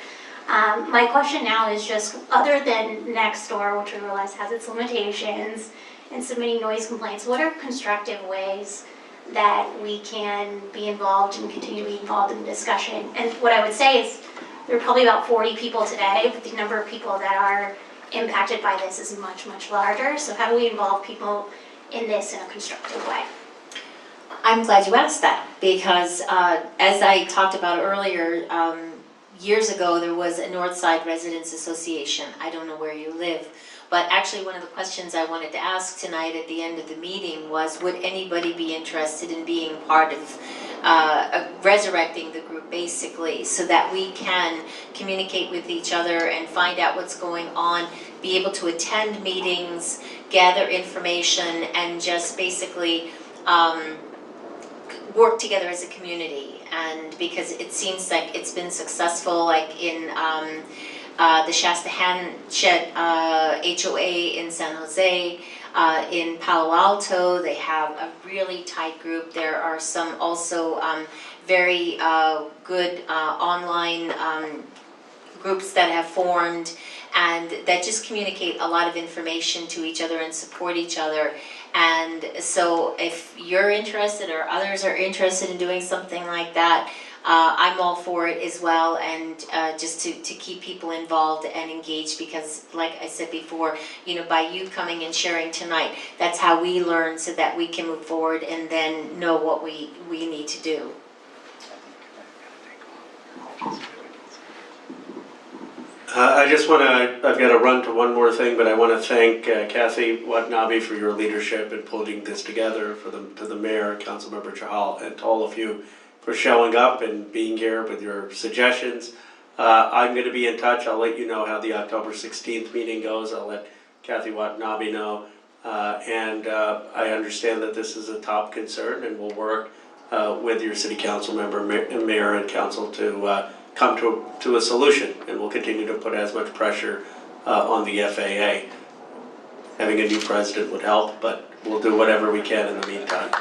My question now is just, other than Nextdoor, which I realize has its limitations, and submitting noise complaints, what are constructive ways that we can be involved and continue to be involved in the discussion? And what I would say is, there are probably about 40 people today, but the number of people that are impacted by this is much, much larger. So how do we involve people in this in a constructive way? I'm glad you asked that, because as I talked about earlier, years ago there was a Northside Residents Association. I don't know where you live, but actually one of the questions I wanted to ask tonight at the end of the meeting was, would anybody be interested in being part of resurrecting the group, basically, so that we can communicate with each other and find out what's going on, be able to attend meetings, gather information, and just basically work together as a community. And because it seems like it's been successful, like in the Shasta Handshed HOA in San Jose, in Palo Alto, they have a really tight group. There are some also very good online groups that have formed, and that just communicate a lot of information to each other and support each other. And so if you're interested or others are interested in doing something like that, I'm all for it as well, and just to keep people involved and engaged, because like I said before, you know, by you coming and sharing tonight, that's how we learn, so that we can move forward and then know what we need to do. I just want to, I've got to run to one more thing, but I want to thank Kathy Watanabe for your leadership in putting this together, to the mayor, Councilmember Chahal, and to all of you for showing up and being here with your suggestions. I'm going to be in touch. I'll let you know how the October 16th meeting goes. I'll let Kathy Watanabe know. And I understand that this is a top concern, and we'll work with your city council member, mayor, and council to come to a solution, and we'll continue to put as much pressure on the FAA. Having a new president would help, but we'll do whatever we can in the meantime.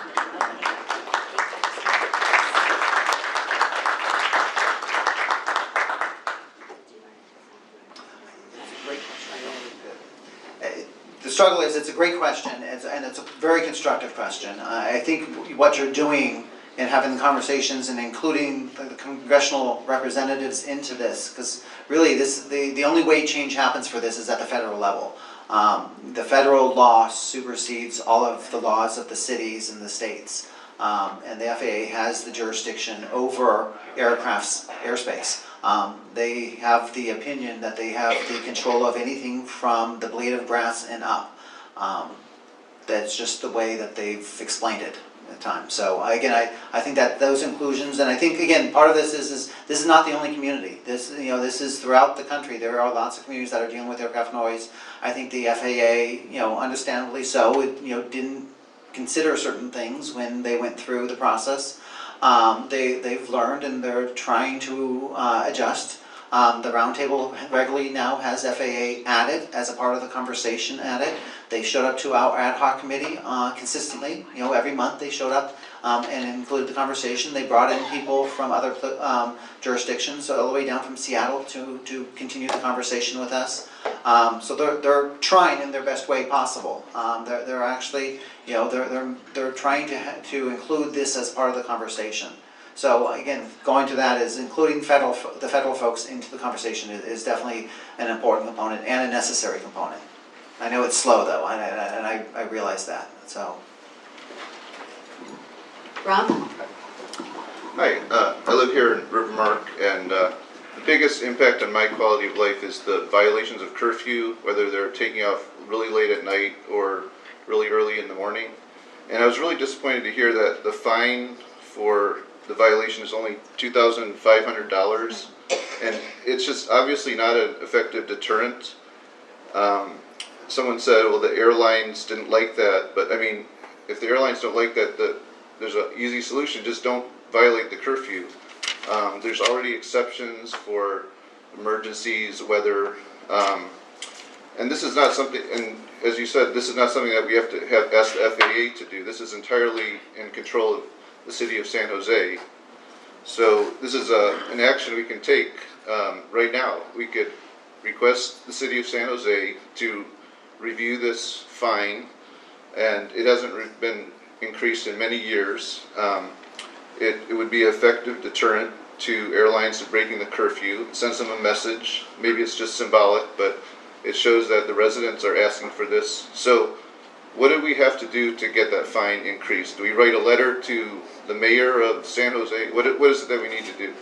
The struggle is, it's a great question, and it's a very constructive question. I think what you're doing in having the conversations and including the congressional representatives into this, because really the only way change happens for this is at the federal level. The federal law supersedes all of the laws of the cities and the states, and the FAA has the jurisdiction over aircraft's airspace. They have the opinion that they have the control of anything from the blade of grass and up. That's just the way that they've explained it at times. So again, I think that those inclusions, and I think again part of this is this is not the only community. This is throughout the country. There are lots of communities that are dealing with aircraft noise. I think the FAA, understandably so, didn't consider certain things when they went through the process. They've learned, and they're trying to adjust. The roundtable regularly now has FAA added as a part of the conversation added. They showed up to our ad hoc committee consistently. Every month they showed up and included the conversation. They brought in people from other jurisdictions, all the way down from Seattle, to continue the conversation with us. So they're trying in their best way possible. They're actually, they're trying to include this as part of the conversation. So again, going to that is including the federal folks into the conversation is definitely an important component and a necessary component. I know it's slow though, and I realize that. So, Rob? Hi, I live here in Rivermark, and the biggest impact on my quality of life is the violations of curfew, whether they're taking off really late at night or really early in the morning. And I was really disappointed to hear that the fine for the violation is only $2,500, and it's just obviously not an effective deterrent. Someone said, well, the airlines didn't like that, but I mean, if the airlines don't like that, there's an easy solution: just don't violate the curfew. There's already exceptions for emergencies, weather, and this is not something, and as you said, this is not something that we have to ask the FAA to do. This is entirely in control of the city of San Jose. So this is an action we can take right now. We could request the city of San Jose to review this fine, and it hasn't been increased in many years. It would be an effective deterrent to airlines to breaking the curfew. It sends them a message. Maybe it's just symbolic, but it shows that the residents are asking for this. So what do we have to do to get that fine increased? Do we write a letter to the mayor of San Jose? What is it that we need to do?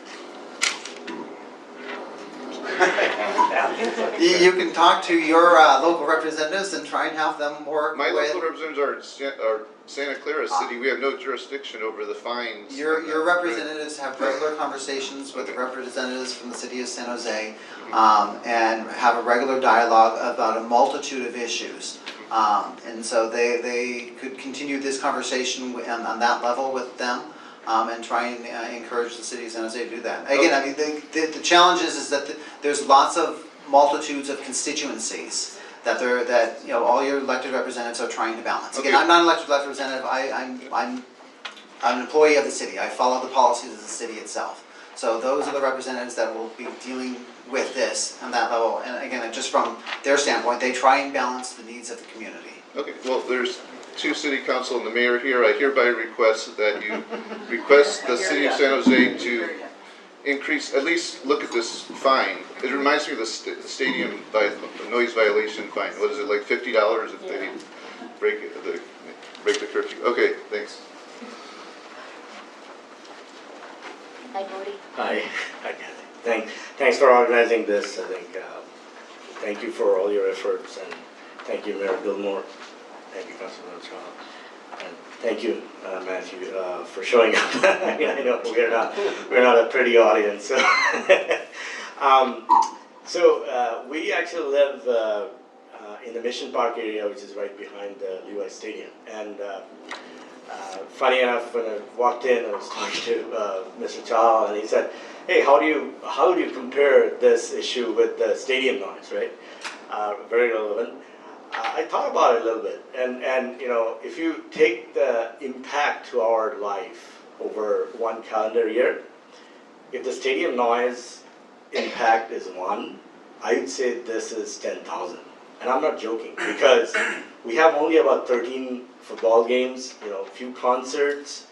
You can talk to your local representatives and try and have them work My with... local representatives are Santa Clara City. We have no jurisdiction over the fines. Your representatives have regular conversations with the representatives from the city of San Jose and have a regular dialogue about a multitude of issues. And so they could continue this conversation on that level with them and try and encourage the city of San Jose to do that. Again, I mean, the challenge is that there's lots of multitudes of constituencies that you know, all your elected representatives are trying to balance. Again, I'm not an elected representative. I'm an employee of the city. I follow the policies of the city itself. So those are the representatives that will be dealing with this on that level. And again, just from their standpoint, they try and balance the needs of the community. Okay, well, there's two city council and the mayor here. I hereby request that you request the city of San Jose to increase, at least look at this fine. It reminds me of the stadium noise violation fine. What is it, like $50 if they break the curfew? Okay, thanks. Hi, Bodie. Hi, thanks for organizing this. I think, thank you for all your efforts, and thank you, Mayor Gilmore. Thank you, Councilman Shaw. And thank you, Matthew, for showing up. I know we're not a pretty audience. So, we actually live in the Mission Park area, which is right behind the Levi Stadium. And funny enough, when I walked in, I was talking to Mr. Chow, and he said, "Hey, how do you compare this issue with the stadium noise?" Right? Very relevant. I thought about it a little bit, and you know, if you take the impact to our life over one calendar year, if the stadium noise impact is 1, I would say this is 10,000. And I'm not joking, because we have only about 13 football games, you know, a few concerts,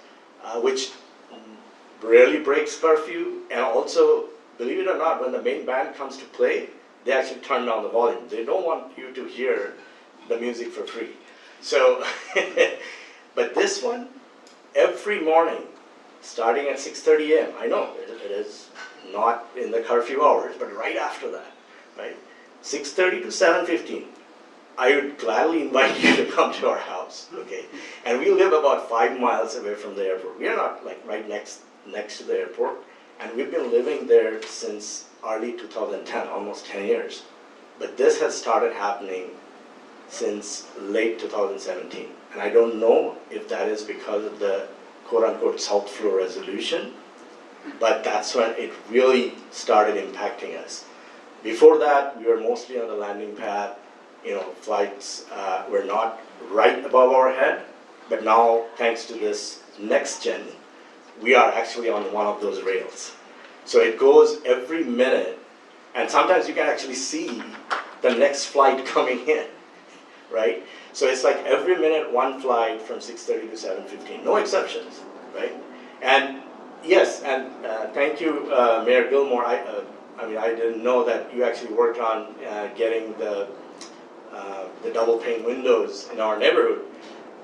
which rarely breaks curfew, and also, believe it or not, when the main band comes to play, they actually turn down the volume. They don't want you to hear the music for free. So, but this one, every morning, starting at 6:30 a.m., I know it is not in the curfew hours, but right after that, right? 6:30 to 7:15, I would gladly invite you to come to our house, okay? And we live about 5 miles away from the airport. We are not like right next to the airport, and we've been living there since early 2010, almost 10 years. But this has started happening since late 2017. And I don't know if that is because of the quote-unquote South Flow resolution, but that's when it really started impacting us. Before that, we were mostly on the landing pad. You know, flights were not right above our head, but now, thanks to this next gen, we are actually on one of those rails. So it goes every minute, and sometimes you can actually see the next flight coming in, right? So it's like every minute one flight from 6:30 to 7:15, no exceptions, right? And yes, and thank you, Mayor Gilmore. I mean, I didn't know that you actually worked on getting the double pane windows in our neighborhood,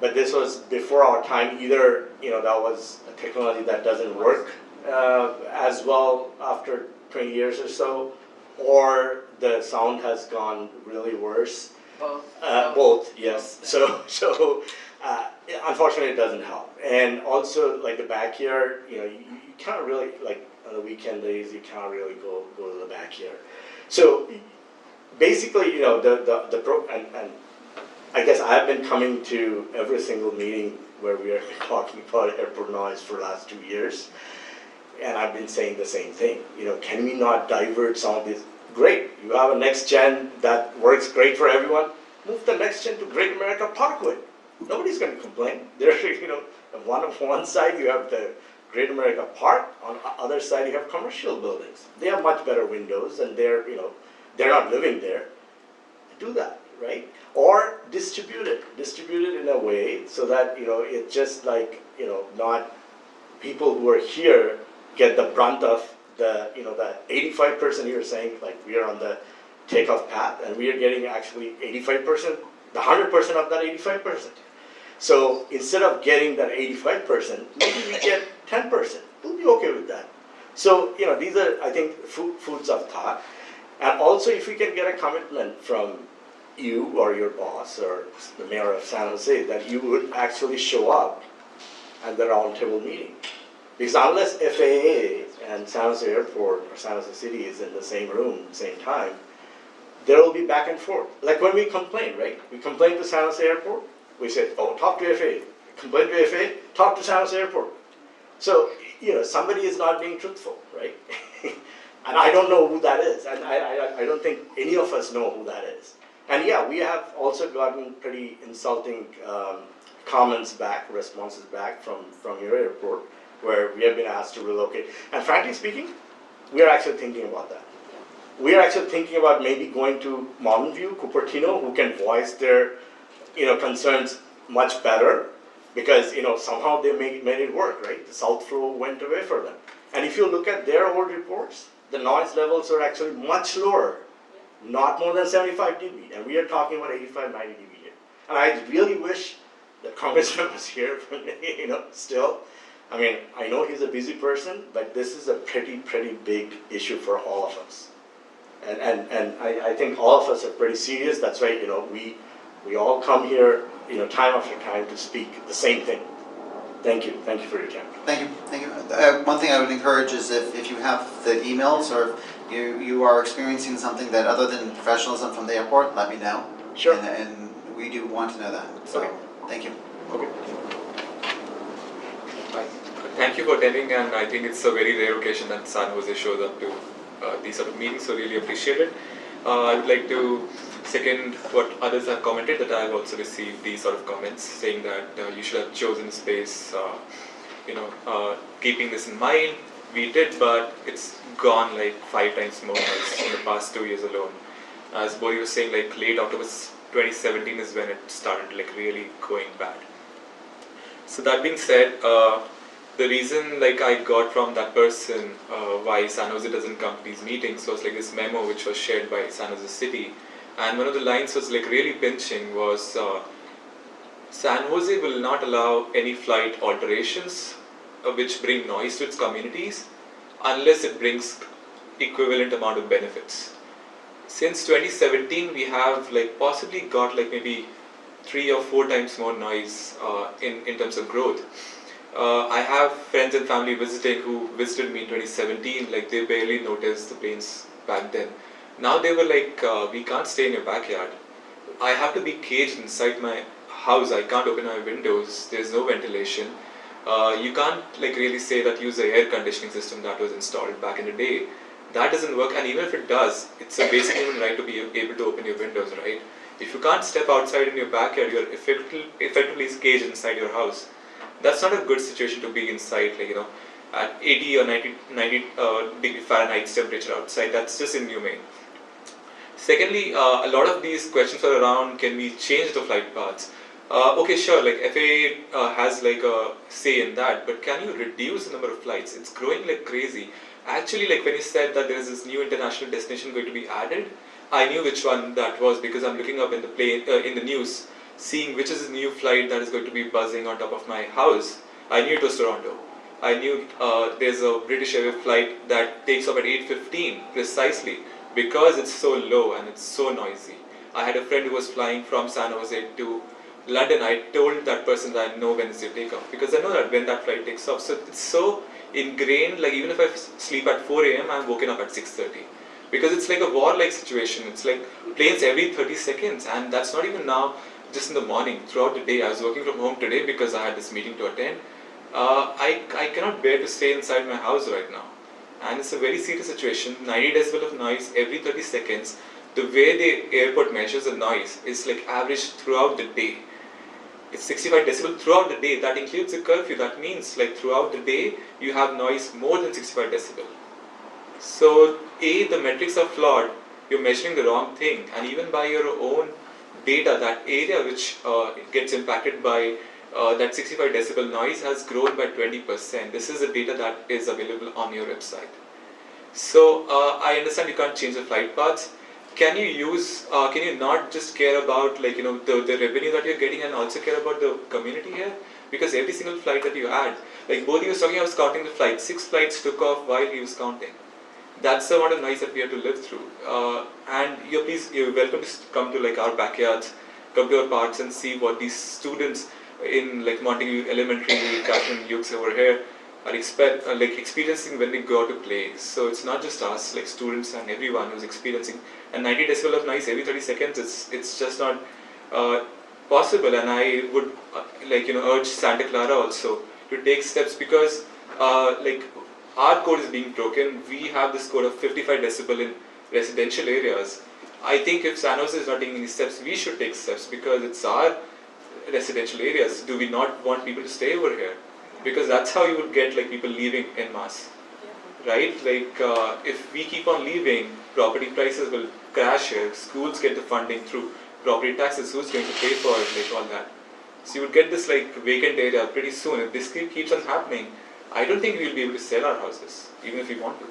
but this was before our time. Either, you know, that was a technology that doesn't work as well after 20 years or so, or the sound has gone really worse. Both. Both, yes. So unfortunately, it doesn't help. And also, like the backyard, you know, you can't really, like on the weekend days, you can't really go to the backyard. So basically, you know, and I guess I've been coming to every single meeting where we are talking about airport noise for the last 2 years, and I've been saying the same thing. You know, can we not divert some of these? Great, you have a next gen that works great for everyone. Move the next gen to Great America Parkway. Nobody's going to complain. There's, you know, on one side you have the Great America Park, on the other side you have commercial buildings. They have much better windows and they're not living there. Do that, right? Or distribute it in a way so that, it's just like, not people who are here get the brunt of the 85% you're saying, like we are on the takeoff path and we are getting actually 85%, the 100% of that 85%. So instead of getting that 85%, maybe we get 10%. We'll be okay with that. So, these are, I think, foods of thought. And also if we can get a commitment from you or your boss or the mayor of San Jose that you would actually show up at the roundtable meeting. Because unless FAA and San Jose Airport or San Jose City is in the same room, same time, there will be back and forth. Like when we complain, right? We complain to San Jose Airport, we say, oh, talk to FAA. Complain to FAA, talk to San Jose Airport. So, somebody is not being truthful, right? And I don't know who that is. And I don't think any of us know who that is. And yeah, we have also gotten pretty insulting comments back, responses back from your airport, where we have been asked to relocate. And frankly speaking, we are actually thinking about that. We are actually thinking about maybe going to Mountain View, Cupertino, who can voice their concerns much better, because somehow they made it work, right? The South Flow went away for them. And if you look at their old reports, the noise levels are actually much lower, not more than 75 dB, and we are talking about 85, 90 dB here. And I really wish the congressman was here, still. I mean, I know he's a busy person, but this is a pretty big issue for all of us. And I think all of us are pretty serious. That's why, we all come here, time after time to speak the same thing. Thank you for your time. Thank you. One thing I would encourage is if you have the emails or if you are experiencing something that other than professionalism from the airport, let me know. Sure. And we do want to know that. So, okay. Thank you. Okay. Thank you for attending, and I think it's a very rare occasion that San Jose shows up to these sort of meetings, so really appreciate it. I would like to second what others have commented, that I have also received these sort of comments saying that you should have chosen a space, keeping this in mind. We did, but it's gone like 5 times more in the past 2 years alone. As Bori was saying, like late October 2017 is when it started like really going bad. So that being said, the reason like I got from that person why San Jose doesn't come to these meetings was like this memo which was shared by San Jose City, and one of the lines was like really pinching was San Jose will not allow any flight alterations which bring noise to its communities unless it brings equivalent amount of benefits. Since 2017 we have like possibly got like maybe 3 or 4 times more noise in terms of growth. I have friends and family visiting who visited me in 2017, like they barely noticed the planes back then. Now they were like, we can't stay in your backyard. I have to be caged inside my house, I can't open my windows, there's no ventilation. You can't like really say that use the air conditioning system that was installed back in the day. That doesn't work, and even if it does, it's a basic human right to be able to open your windows, right? If you can't step outside in your backyard, you're effectively caged inside your house. That's not a good situation to be inside, like, at 80 or 90 degree Fahrenheit temperature outside. That's just inhumane. Secondly, a lot of these questions are around, can we change the flight paths? Okay, sure, like FAA has like a say in that, but can you reduce the number of flights? It's growing like crazy. Actually, like when you said that there is this new international destination going to be added, I knew which one that was because I'm looking up in the plane, in the news, seeing which is the new flight that is going to be buzzing on top of my house. I knew it was Toronto. I knew there's a British Airways flight that takes off at 8:15 precisely because it's so low and it's so noisy. I had a friend who was flying from San Jose to London. I told that person that I know when it's your takeoff because I know that when that flight takes off. So it's so ingrained, like even if I sleep at 4 a.m. I'm woken up at 6:30 because it's like a war-like situation. It's like planes every 30 seconds, and that's not even now just in the morning. Throughout the day, I was working from home today because I had this meeting to attend. I cannot bear to stay inside my house right now, and it's a very serious situation. 90 decibel of noise every 30 seconds. The way the airport measures the noise is like average throughout the day. it's 65 decibel throughout the day. That includes the curfew. That means like throughout the day you have noise more than 65 decibel. So A, the metrics are flawed. You're measuring the wrong thing, and even by your own data, that area which gets impacted by that 65 decibel noise has grown by 20%. This is the data that is available on your website. So I understand you can't change the flight paths. Can you not just care about like the revenue that you're getting and also care about the community here? Because every single flight that you add, like Bodhi was talking, I was counting the flights. 6 flights took off while he was counting. That's the amount of noise that we have to live through. And you're welcome to come to like our backyards, come to our parks and see what these students in like Montague Elementary, Catherine Hughes over here are experiencing when they go out to play. So it's not just us, like students and everyone who's experiencing. And 90 decibel of noise every 30 seconds, it's just not possible. And I would urge Santa Clara also to take steps, because our code is being broken. We have this code of 55 decibel in residential areas. I think if San Jose is not taking any steps, we should take steps, because it's our residential areas. Do we not want people to stay over here? Because that's how you would get like people leaving en masse, right? If we keep on leaving, property prices will crash here. Schools get the funding through property taxes. Who's going to pay for it, all that? So you would get this vacant area pretty soon. If this keeps on happening, I don't think we'll be able to sell our houses, even if we want to.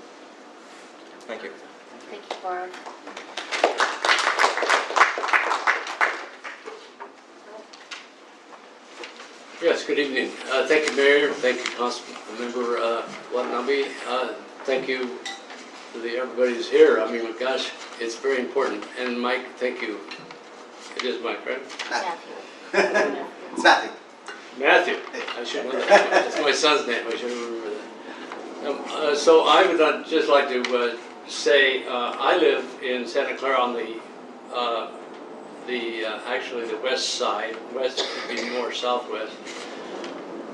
Thank you. Thank you, Gaurav. Yes, good evening. Thank you, Mayor. Thank you, Councilmember Watanabe. Thank you to everybody who's here. I mean, gosh, it's very important. And Mike, thank you. It is Mike, right? Matthew. It's Matthew. Matthew. I should know that. That's my son's name. I should remember that. So I would just like to say I live in Santa Clara on actually the west side. West would be more southwest,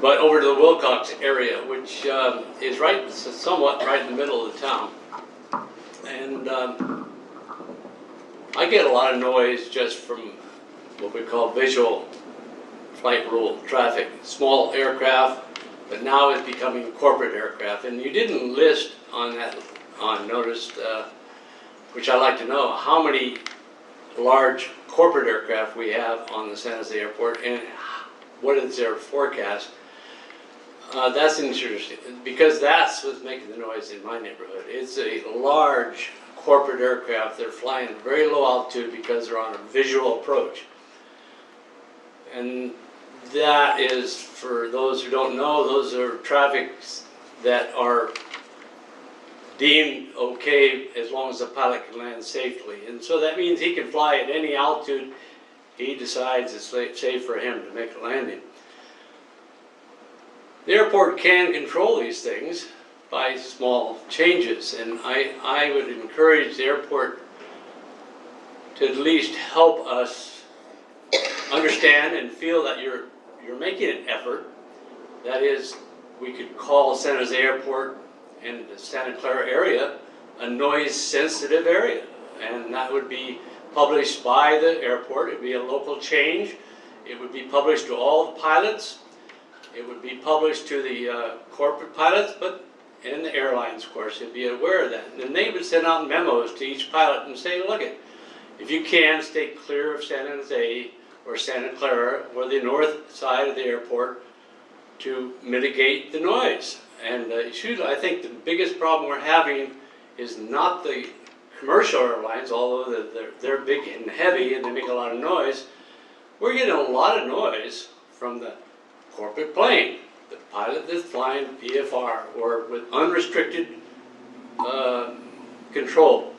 but over to the Wilcox area, which is somewhat right in the middle of the town. And I get a lot of noise just from what we call visual flight rule traffic, small aircraft, but now it's becoming corporate aircraft. And you didn't list on notice, which I'd like to know, how many large corporate aircraft we have on the San Jose Airport and what is their forecast. That's interesting, because that's what's making the noise in my neighborhood. It's a large corporate aircraft. They're flying at very low altitude because they're on a visual approach. And that is, for those who don't know, those are traffics that are deemed okay as long as the pilot can land safely. And so that means he can fly at any altitude he decides it's safe for him to make a landing. The airport can control these things by small changes, and I would encourage the airport to at least help us understand and feel that you're making an effort. That is, we could call San Jose Airport in the Santa Clara area a noise-sensitive area, and that would be published by the airport. It would be a local change. It would be published to all the pilots. It would be published to the corporate pilots, and the airlines, of course, would be aware of that. And they would send out memos to each pilot and say, look, if you can, stay clear of San Jose or Santa Clara or the north side of the airport to mitigate the noise. And I think the biggest problem we're having is not the commercial airlines, although they're big and heavy and they make a lot of noise. We're getting a lot of noise from the corporate plane, the pilot that's flying VFR or with unrestricted control.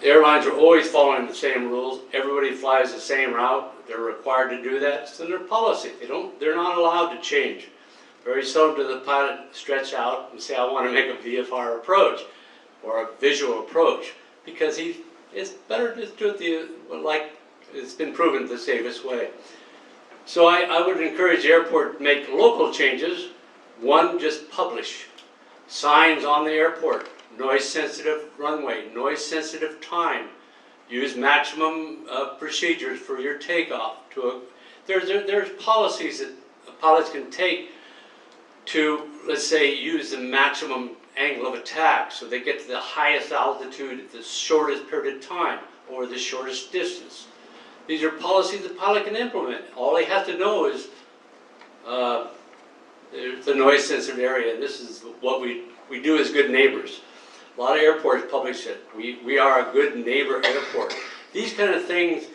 The airlines are always following the same rules. Everybody flies the same route. They're required to do that. It's in their policy. They're not allowed to change. Very seldom does the pilot stretch out and say, I want to make a VFR approach or a visual approach, because it's better to do it like it's been proven the safest way. So I would encourage the airport to make local changes. One, just publish signs on the airport, noise-sensitive runway, noise-sensitive time. Use maximum procedures for your takeoff. there's policies that pilots can take to, let's say, use the maximum angle of attack, so they get to the highest altitude at the shortest period of time, or the shortest distance. These are policies the pilot can implement. All they have to know is the noise sensitive area, and this is what we do as good neighbors. A lot of airports publish it. We are a good neighbor airport. These kind of things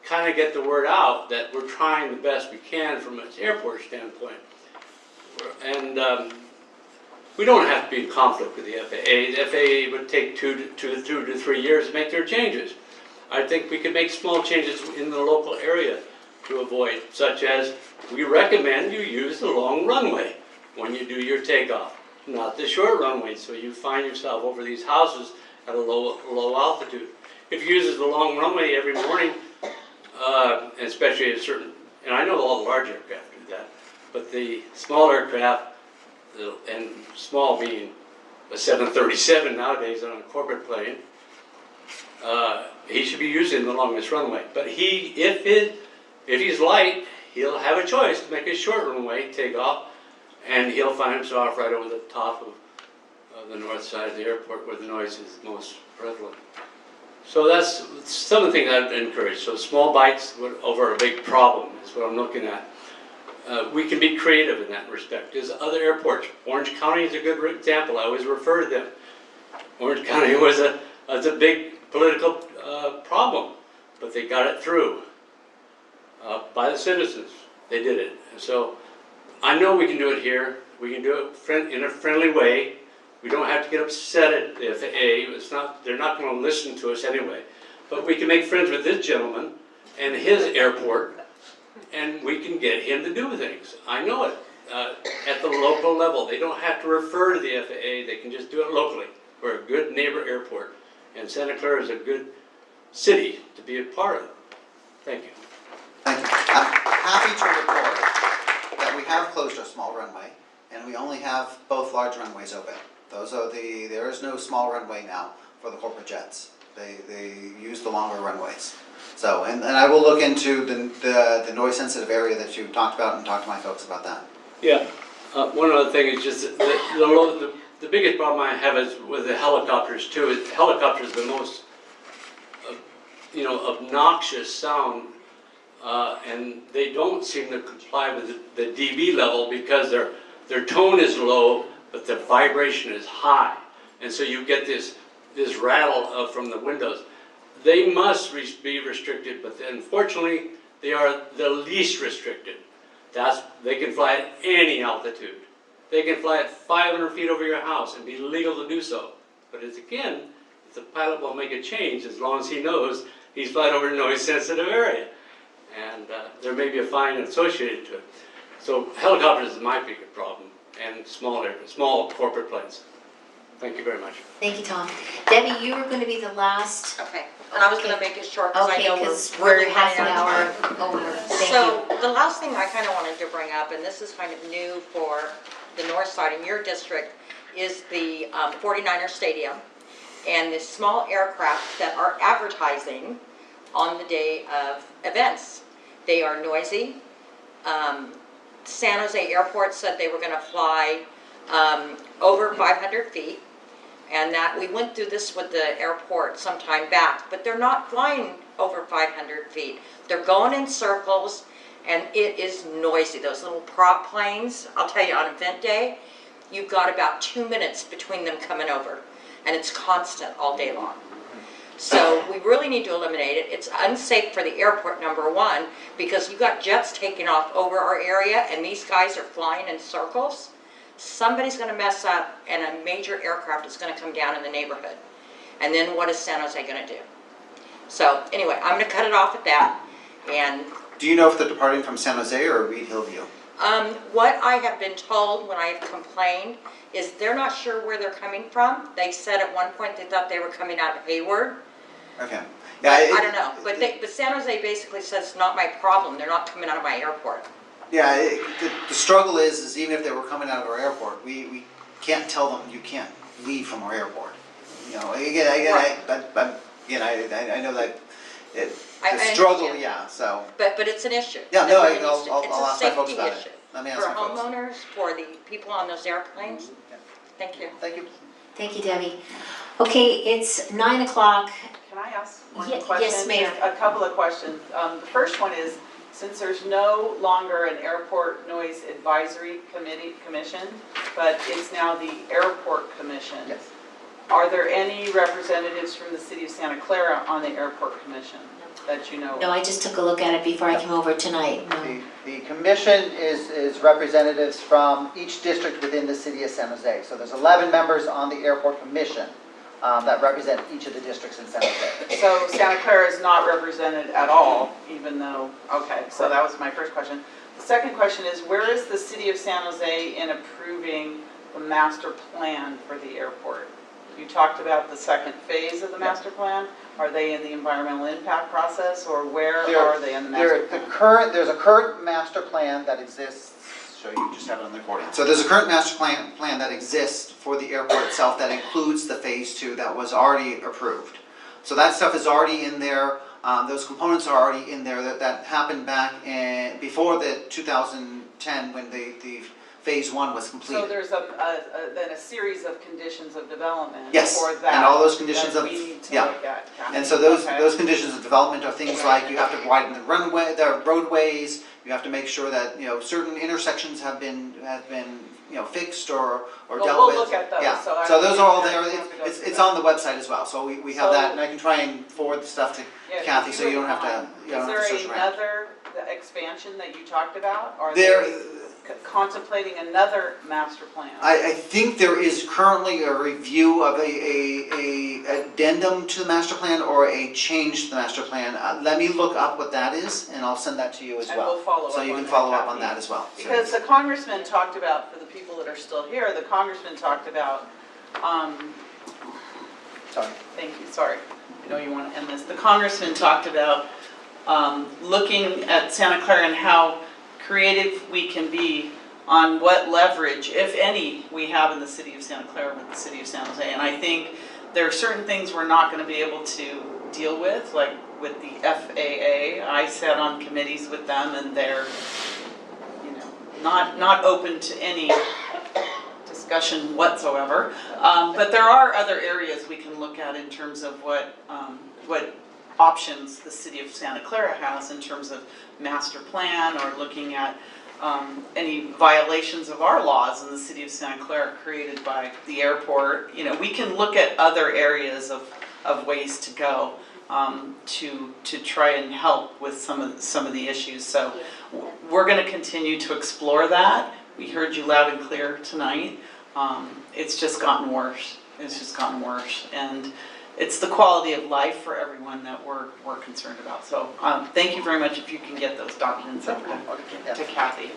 kind of get the word out that we're trying the best we can from an airport standpoint. And we don't have to be in conflict with the FAA. The FAA would take 2 to 3 years to make their changes. I think we could make small changes in the local area to avoid, such as we recommend you use the long runway when you do your takeoff, not the short runway, so you find yourself over these houses at a low altitude. If you use the long runway every morning, especially at certain, and I know all the large aircraft do that, but the small aircraft, and small being a 737 nowadays on a corporate plane, he should be using the longest runway. But if he's light, he'll have a choice to make a short runway takeoff, and he'll find himself right over the top of the north side of the airport where the noise is most prevalent. So that's some of the things I'd encourage. So small bites over a big problem is what I'm looking at. We can be creative in that respect. There's other airports. Orange County is a good example. I always refer to them. Orange County was a big political problem, but they got it through by the citizens. They did it. And so I know we can do it here. We can do it in a friendly way. We don't have to get upset at the FAA. They're not going to listen to us anyway. But we can make friends with this gentleman and his airport, and we can get him to do things. I know it at the local level. They don't have to refer to the FAA. They can just do it locally. We're a good neighbor airport, and Santa Clara is a good city to be a part of. Thank you. Thank you. I'm happy to report that we have closed our small runway, and we only have both large runways open. There is no small runway now for the corporate jets. They use the longer runways. So, and I will look into the noise sensitive area that you talked about and talk to my folks about that. Yeah. One other thing is just the biggest problem I have is with the helicopters too. Helicopters are the most obnoxious sound, and they don't seem to comply with the dB level because their tone is low, but the vibration is high, and so you get this rattle from the windows. They must be restricted, but unfortunately they are the least restricted. They can fly at any altitude. They can fly at 500 feet over your house and be legal to do so. But again, the pilot will make a change as long as he knows he's flying over a noise-sensitive area. And there may be a fine associated to it. So helicopters is my biggest problem, and small corporate planes. Thank you very much. Thank you, Tom. Debbie, you were going to be the last. Okay, and I was going to make it short because I Okay, know because we're we're half an running out hour of time. over. Thank So you. the last thing I kind of wanted to bring up, and this is kind of new for the north side in your district, is the 49er Stadium and the small aircraft that are advertising on the day of events. They are noisy. San Jose Airport said they were going to fly over 500 feet, and that we went through this with the airport some time back, but they're not flying over 500 feet. They're going in circles, and it is noisy. Those little prop planes, I'll tell you, on event day, you've got about 2 minutes between them coming over, and it's constant all day long. So we really need to eliminate it. It's unsafe for the airport, number one, because you've got jets taking off over our area, and these guys are flying in circles. Somebody's going to mess up, and a major aircraft is going to come down in the neighborhood. And then what is San Jose going to do? So anyway, I'm going to cut it off at that. And Do you know if they're departing from San Jose or Reed Hillview? what I have been told when I've complained is they're not sure where they're coming from. They said at one point they thought they were coming out of Hayward. Okay. Yeah, I don't know. But San Jose basically says it's not my problem. They're not coming out of my airport. Yeah, the struggle is even if they were coming out of our airport, we can't tell them you can't leave from our airport. You know, again, I know that I the struggle, understand. yeah, so. But it's an issue. Yeah, It no, really needs to- I'll ask my folks It's a about safety it. issue. Let me ask For my folks. homeowners, for the people on those airplanes. Thank you. Thank you. Thank you, Debbie. Okay, it's 9 o'clock. Can I ask one Ye- question? yes, ma'am. A couple of questions. The first one is, since there's no longer an airport noise advisory commission, but it's now the airport commission. Yes. Are there any representatives from the city of Santa Clara on the airport commission that you know of? No, I just took a look at it before I came over tonight. No. The commission is representatives from each district within the city of San Jose. So there's 11 members on the airport commission that represent each of the districts in San Jose. So Santa Clara is not represented at all, even though, okay, so that was my first question. The second question is, where is the city of San Jose in approving the master plan for the airport? You talked about the second phase of the master plan. Are they in the environmental impact process, or where are they in the master plan? There's a current master plan that exists. So you just have it on the recording. So there's a current master plan that exists for the airport itself that includes the phase 2 that was already approved. So that stuff is already in there. Those components are already in there. That happened back before the 2010 when the phase 1 was completed. So there's then a series of conditions of development Yes, for that. and all those conditions that of, we need to yeah. look at. And so those Okay. those conditions of development are things like you have to widen the roadways, you have to make sure that, certain intersections have been fixed or Well, dealt we'll with. look at those, Yeah, so I so those are all don't there, have to go through it's that. on the website as well, so we have So- that, and I can try and forward the stuff to Yeah, Kathy, if so you don't have to, Is search there around. another expansion that you talked about? Are There- they contemplating another master plan? I think there is currently a review of a addendum to the master plan or a change to the master plan. Let me look up what that is, and I'll send that to you as And well. we'll follow So up you on can that, follow up Kathy. on that as well. Because the congressman talked about, for the people that are still here, the congressman talked about, Sorry. thank you, sorry, I know you want to end this. The congressman talked about looking at Santa Clara and how creative we can be on what leverage, if any, we have in the city of Santa Clara with the city of San Jose. And I think there are certain things we're not going to be able to deal with, like with the FAA. I sat on committees with them, and they're, not open to any discussion whatsoever. But there are other areas we can look at in terms of what options the city of Santa Clara has in terms of master plan, or looking at any violations of our laws in the city of Santa Clara created by the airport. We can look at other areas of ways to go to try and help with some of the issues. So we're going to continue to explore that. We heard you loud and clear tonight. It's just gotten worse. It's just gotten worse. And it's the quality of life for everyone that we're concerned about. So thank you very much if you can get those documents over to Kathy.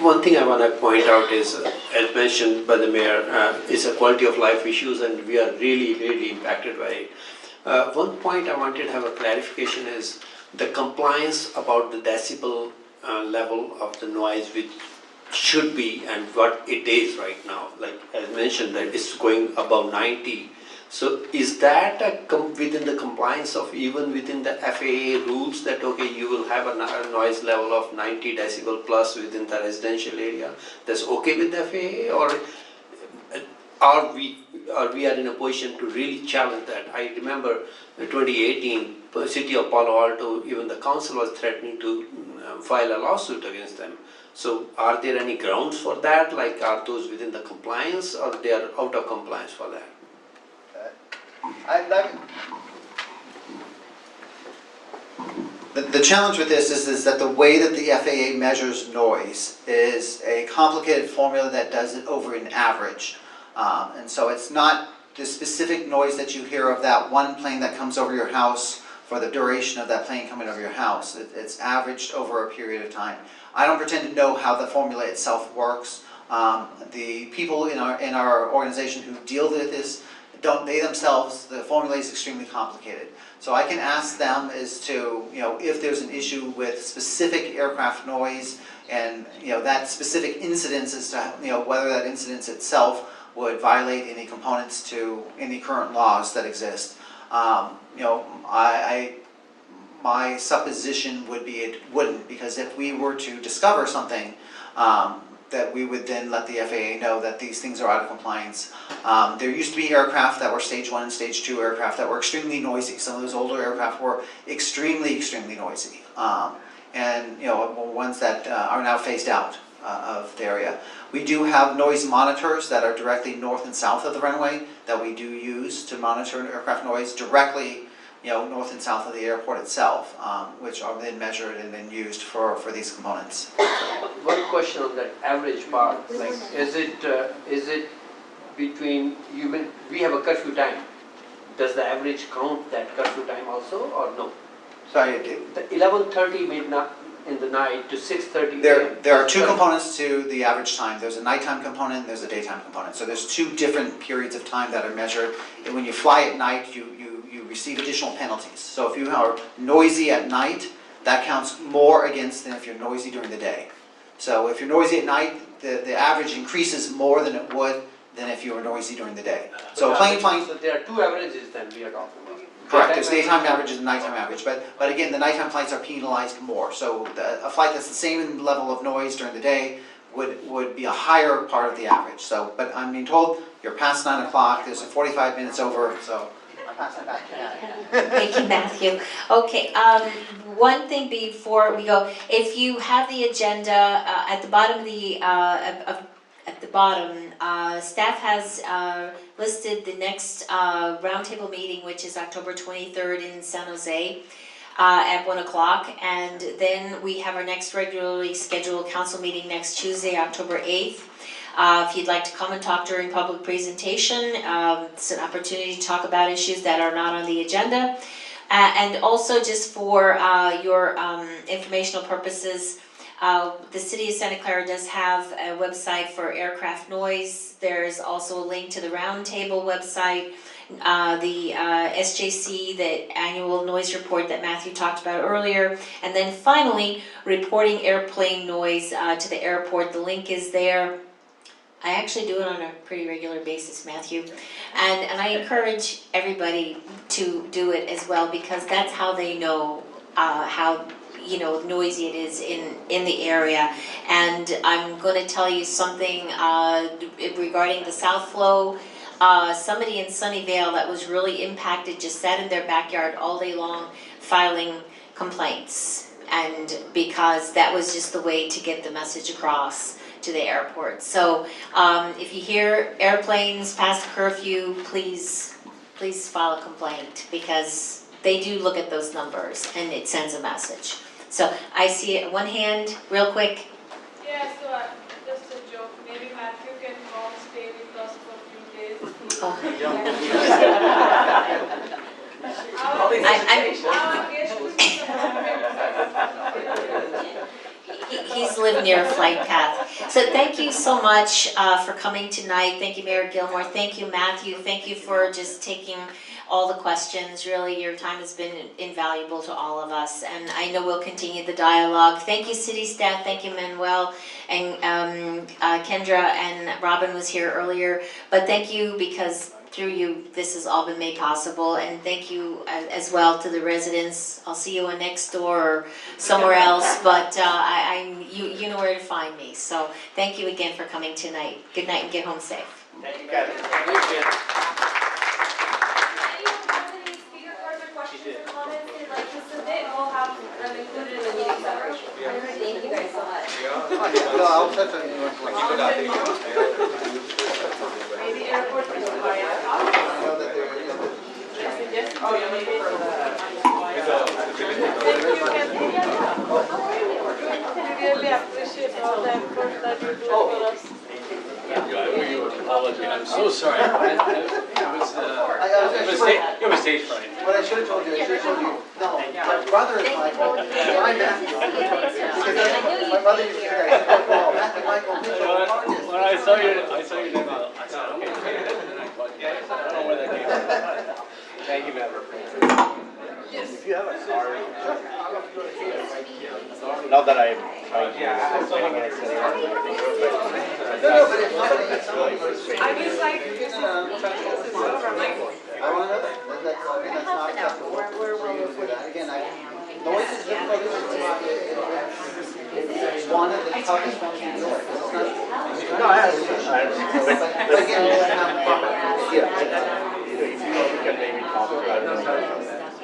One thing I want to point out is, as mentioned by the mayor, is a quality of life issues, and we are really impacted by it. One point I wanted to have a clarification is the compliance about the decibel level of the noise, which should be and what it is right now. Like as mentioned, that it's going above 90. So is that within the compliance of even within the FAA rules that okay, you will have a noise level of 90 decibel plus within the residential area? That's okay with the FAA, or are we are in a position to really challenge that? I remember 2018, the city of Palo Alto, even the council was threatening to file a lawsuit against them. So are there any grounds for that? Like are those within the compliance, or they are out of compliance for that? The challenge with this is that the way that the FAA measures noise is a complicated formula that does it over an average. And so it's not the specific noise that you hear of that one plane that comes over your house for the duration of that plane coming over your house. It's averaged over a period of time. I don't pretend to know how the formula itself works. The people in our organization who deal with this, they themselves, the formula is extremely complicated. So I can ask them as to, if there's an issue with specific aircraft noise and, that specific incidence as to, whether that incidence itself would violate any components to any current laws that exist. You know, my supposition would be it wouldn't, because if we were to discover something, that we would then let the FAA know that these things are out of compliance. There used to be aircraft that were stage 1 and stage 2 aircraft that were extremely noisy. Some of those older aircraft were extremely noisy. And you know, ones that are now phased out of the area. We do have noise monitors that are directly north and south of the runway that we do use to monitor aircraft noise directly, you know, north and south of the airport itself, which are then measured and then used for these components. One question on that average part, like, is it between, we have a curfew time. Does the average count that curfew time also, or no? Sorry, The 11:30 midnight in the night to 6:30 there are two components to the average time. There's a nighttime component and there's a daytime component. So there's two different periods of time that are measured. And when you fly at night, you receive additional penalties. So if you are noisy at night, that counts more against than if you're noisy during the day. So if you're noisy at night, the average increases more than it would than if you were noisy during the day. So plane flying. So there are two averages then we are talking about. Correct, there's daytime averages and nighttime average, but again, the nighttime flights are penalized more. So a flight that's the same level of noise during the day would be a higher part of the average. So, but I'm being told you're past 9 o'clock, there's a 45 minutes over, so I pass it back. Thank you, Matthew. Okay, one thing before we go, if you have the agenda at the bottom of the staff has listed the next roundtable meeting, which is October 23rd in San Jose at 1 o'clock. And then we have our next regularly scheduled council meeting next Tuesday, October 8th. If you'd like to come and talk during public presentation, it's an opportunity to talk about issues that are not on the agenda. And also just for your informational purposes, the City of Santa Clara does have a website for aircraft noise. There's also a link to the Roundtable website, the SJC, the annual noise report that Matthew talked about earlier, and then finally, reporting airplane noise to the airport. The link is there. I actually do it on a pretty regular basis, Matthew, and I encourage everybody to do it as well, because that's how they know how noisy it is in the area. And I'm going to tell you something regarding the South Flow. Somebody in Sunnyvale that was really impacted just sat in their backyard all day long filing complaints, and because that was just the way to get the message across to the airport. So if you hear airplanes past the curfew, please file a complaint, because they do look at those numbers and it sends a message. So I see one hand, real quick. Yeah, so just a joke. Maybe Matthew can come stay with us for a few days. Oh. He's lived near a flight path. So thank you so much for coming tonight. Thank you, Mayor Gilmore. Thank you, Matthew. Thank you for just taking all the questions. Really, your time has been invaluable to all of us, and I know we'll continue the dialogue. Thank you, city staff. Thank you, Manuel, and Kendra and Robin was here earlier. But thank you, because through you, this has all been made possible, and thank you as well to the residents. I'll see you next door or somewhere else, but you know where to find me. So thank you again for coming tonight. Good night and get home safe. Thank you, guys. Thank you guys so much. Maybe airport is Oh, you're looking for We really appreciate all the effort that you do for us. I'm so sorry. It was stage fright. What I should have told you, no, my brother is Michael, and I'm Matthew. Because my mother used to say, Matthew, Michael, Mitchell, When I saw your name, I thought, okay, and I thought, I don't know where that came from. Thank you, Matt. Yes. If you have a card, not that I'm trying to. I just like this is over, Michael. I want another. That's It's one of the toughest ones in New York. It's not. No, I understand. But again, you should have a problem. Yeah, if you can maybe talk to, I don't know,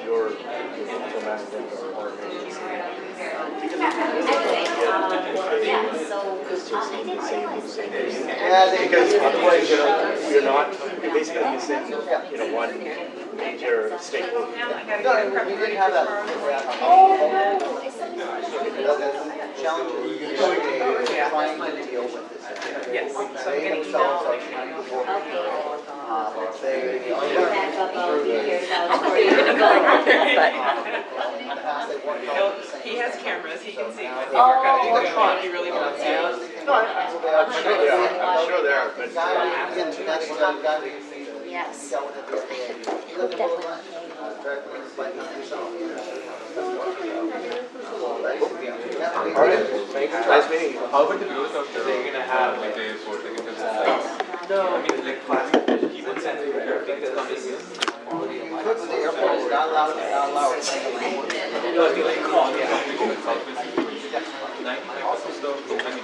your domestic or maybe. Because otherwise, you're not, you're basically missing, one major stakeholder. No, we didn't have that. Challenges, trying to deal with this. Yes. They themselves are trying to work. He has cameras, he can see what they're going if he really wants to. I'm sure they are, but. Again, that's what I've got. Yes. All right, nice meeting you. How about the growth of they're gonna have like the airport, like in terms of sites? No, I mean like plastic, even sending everything that's coming in. The airport is not allowed, No, I mean like, yeah, because Southwest, 95% of the, I mean,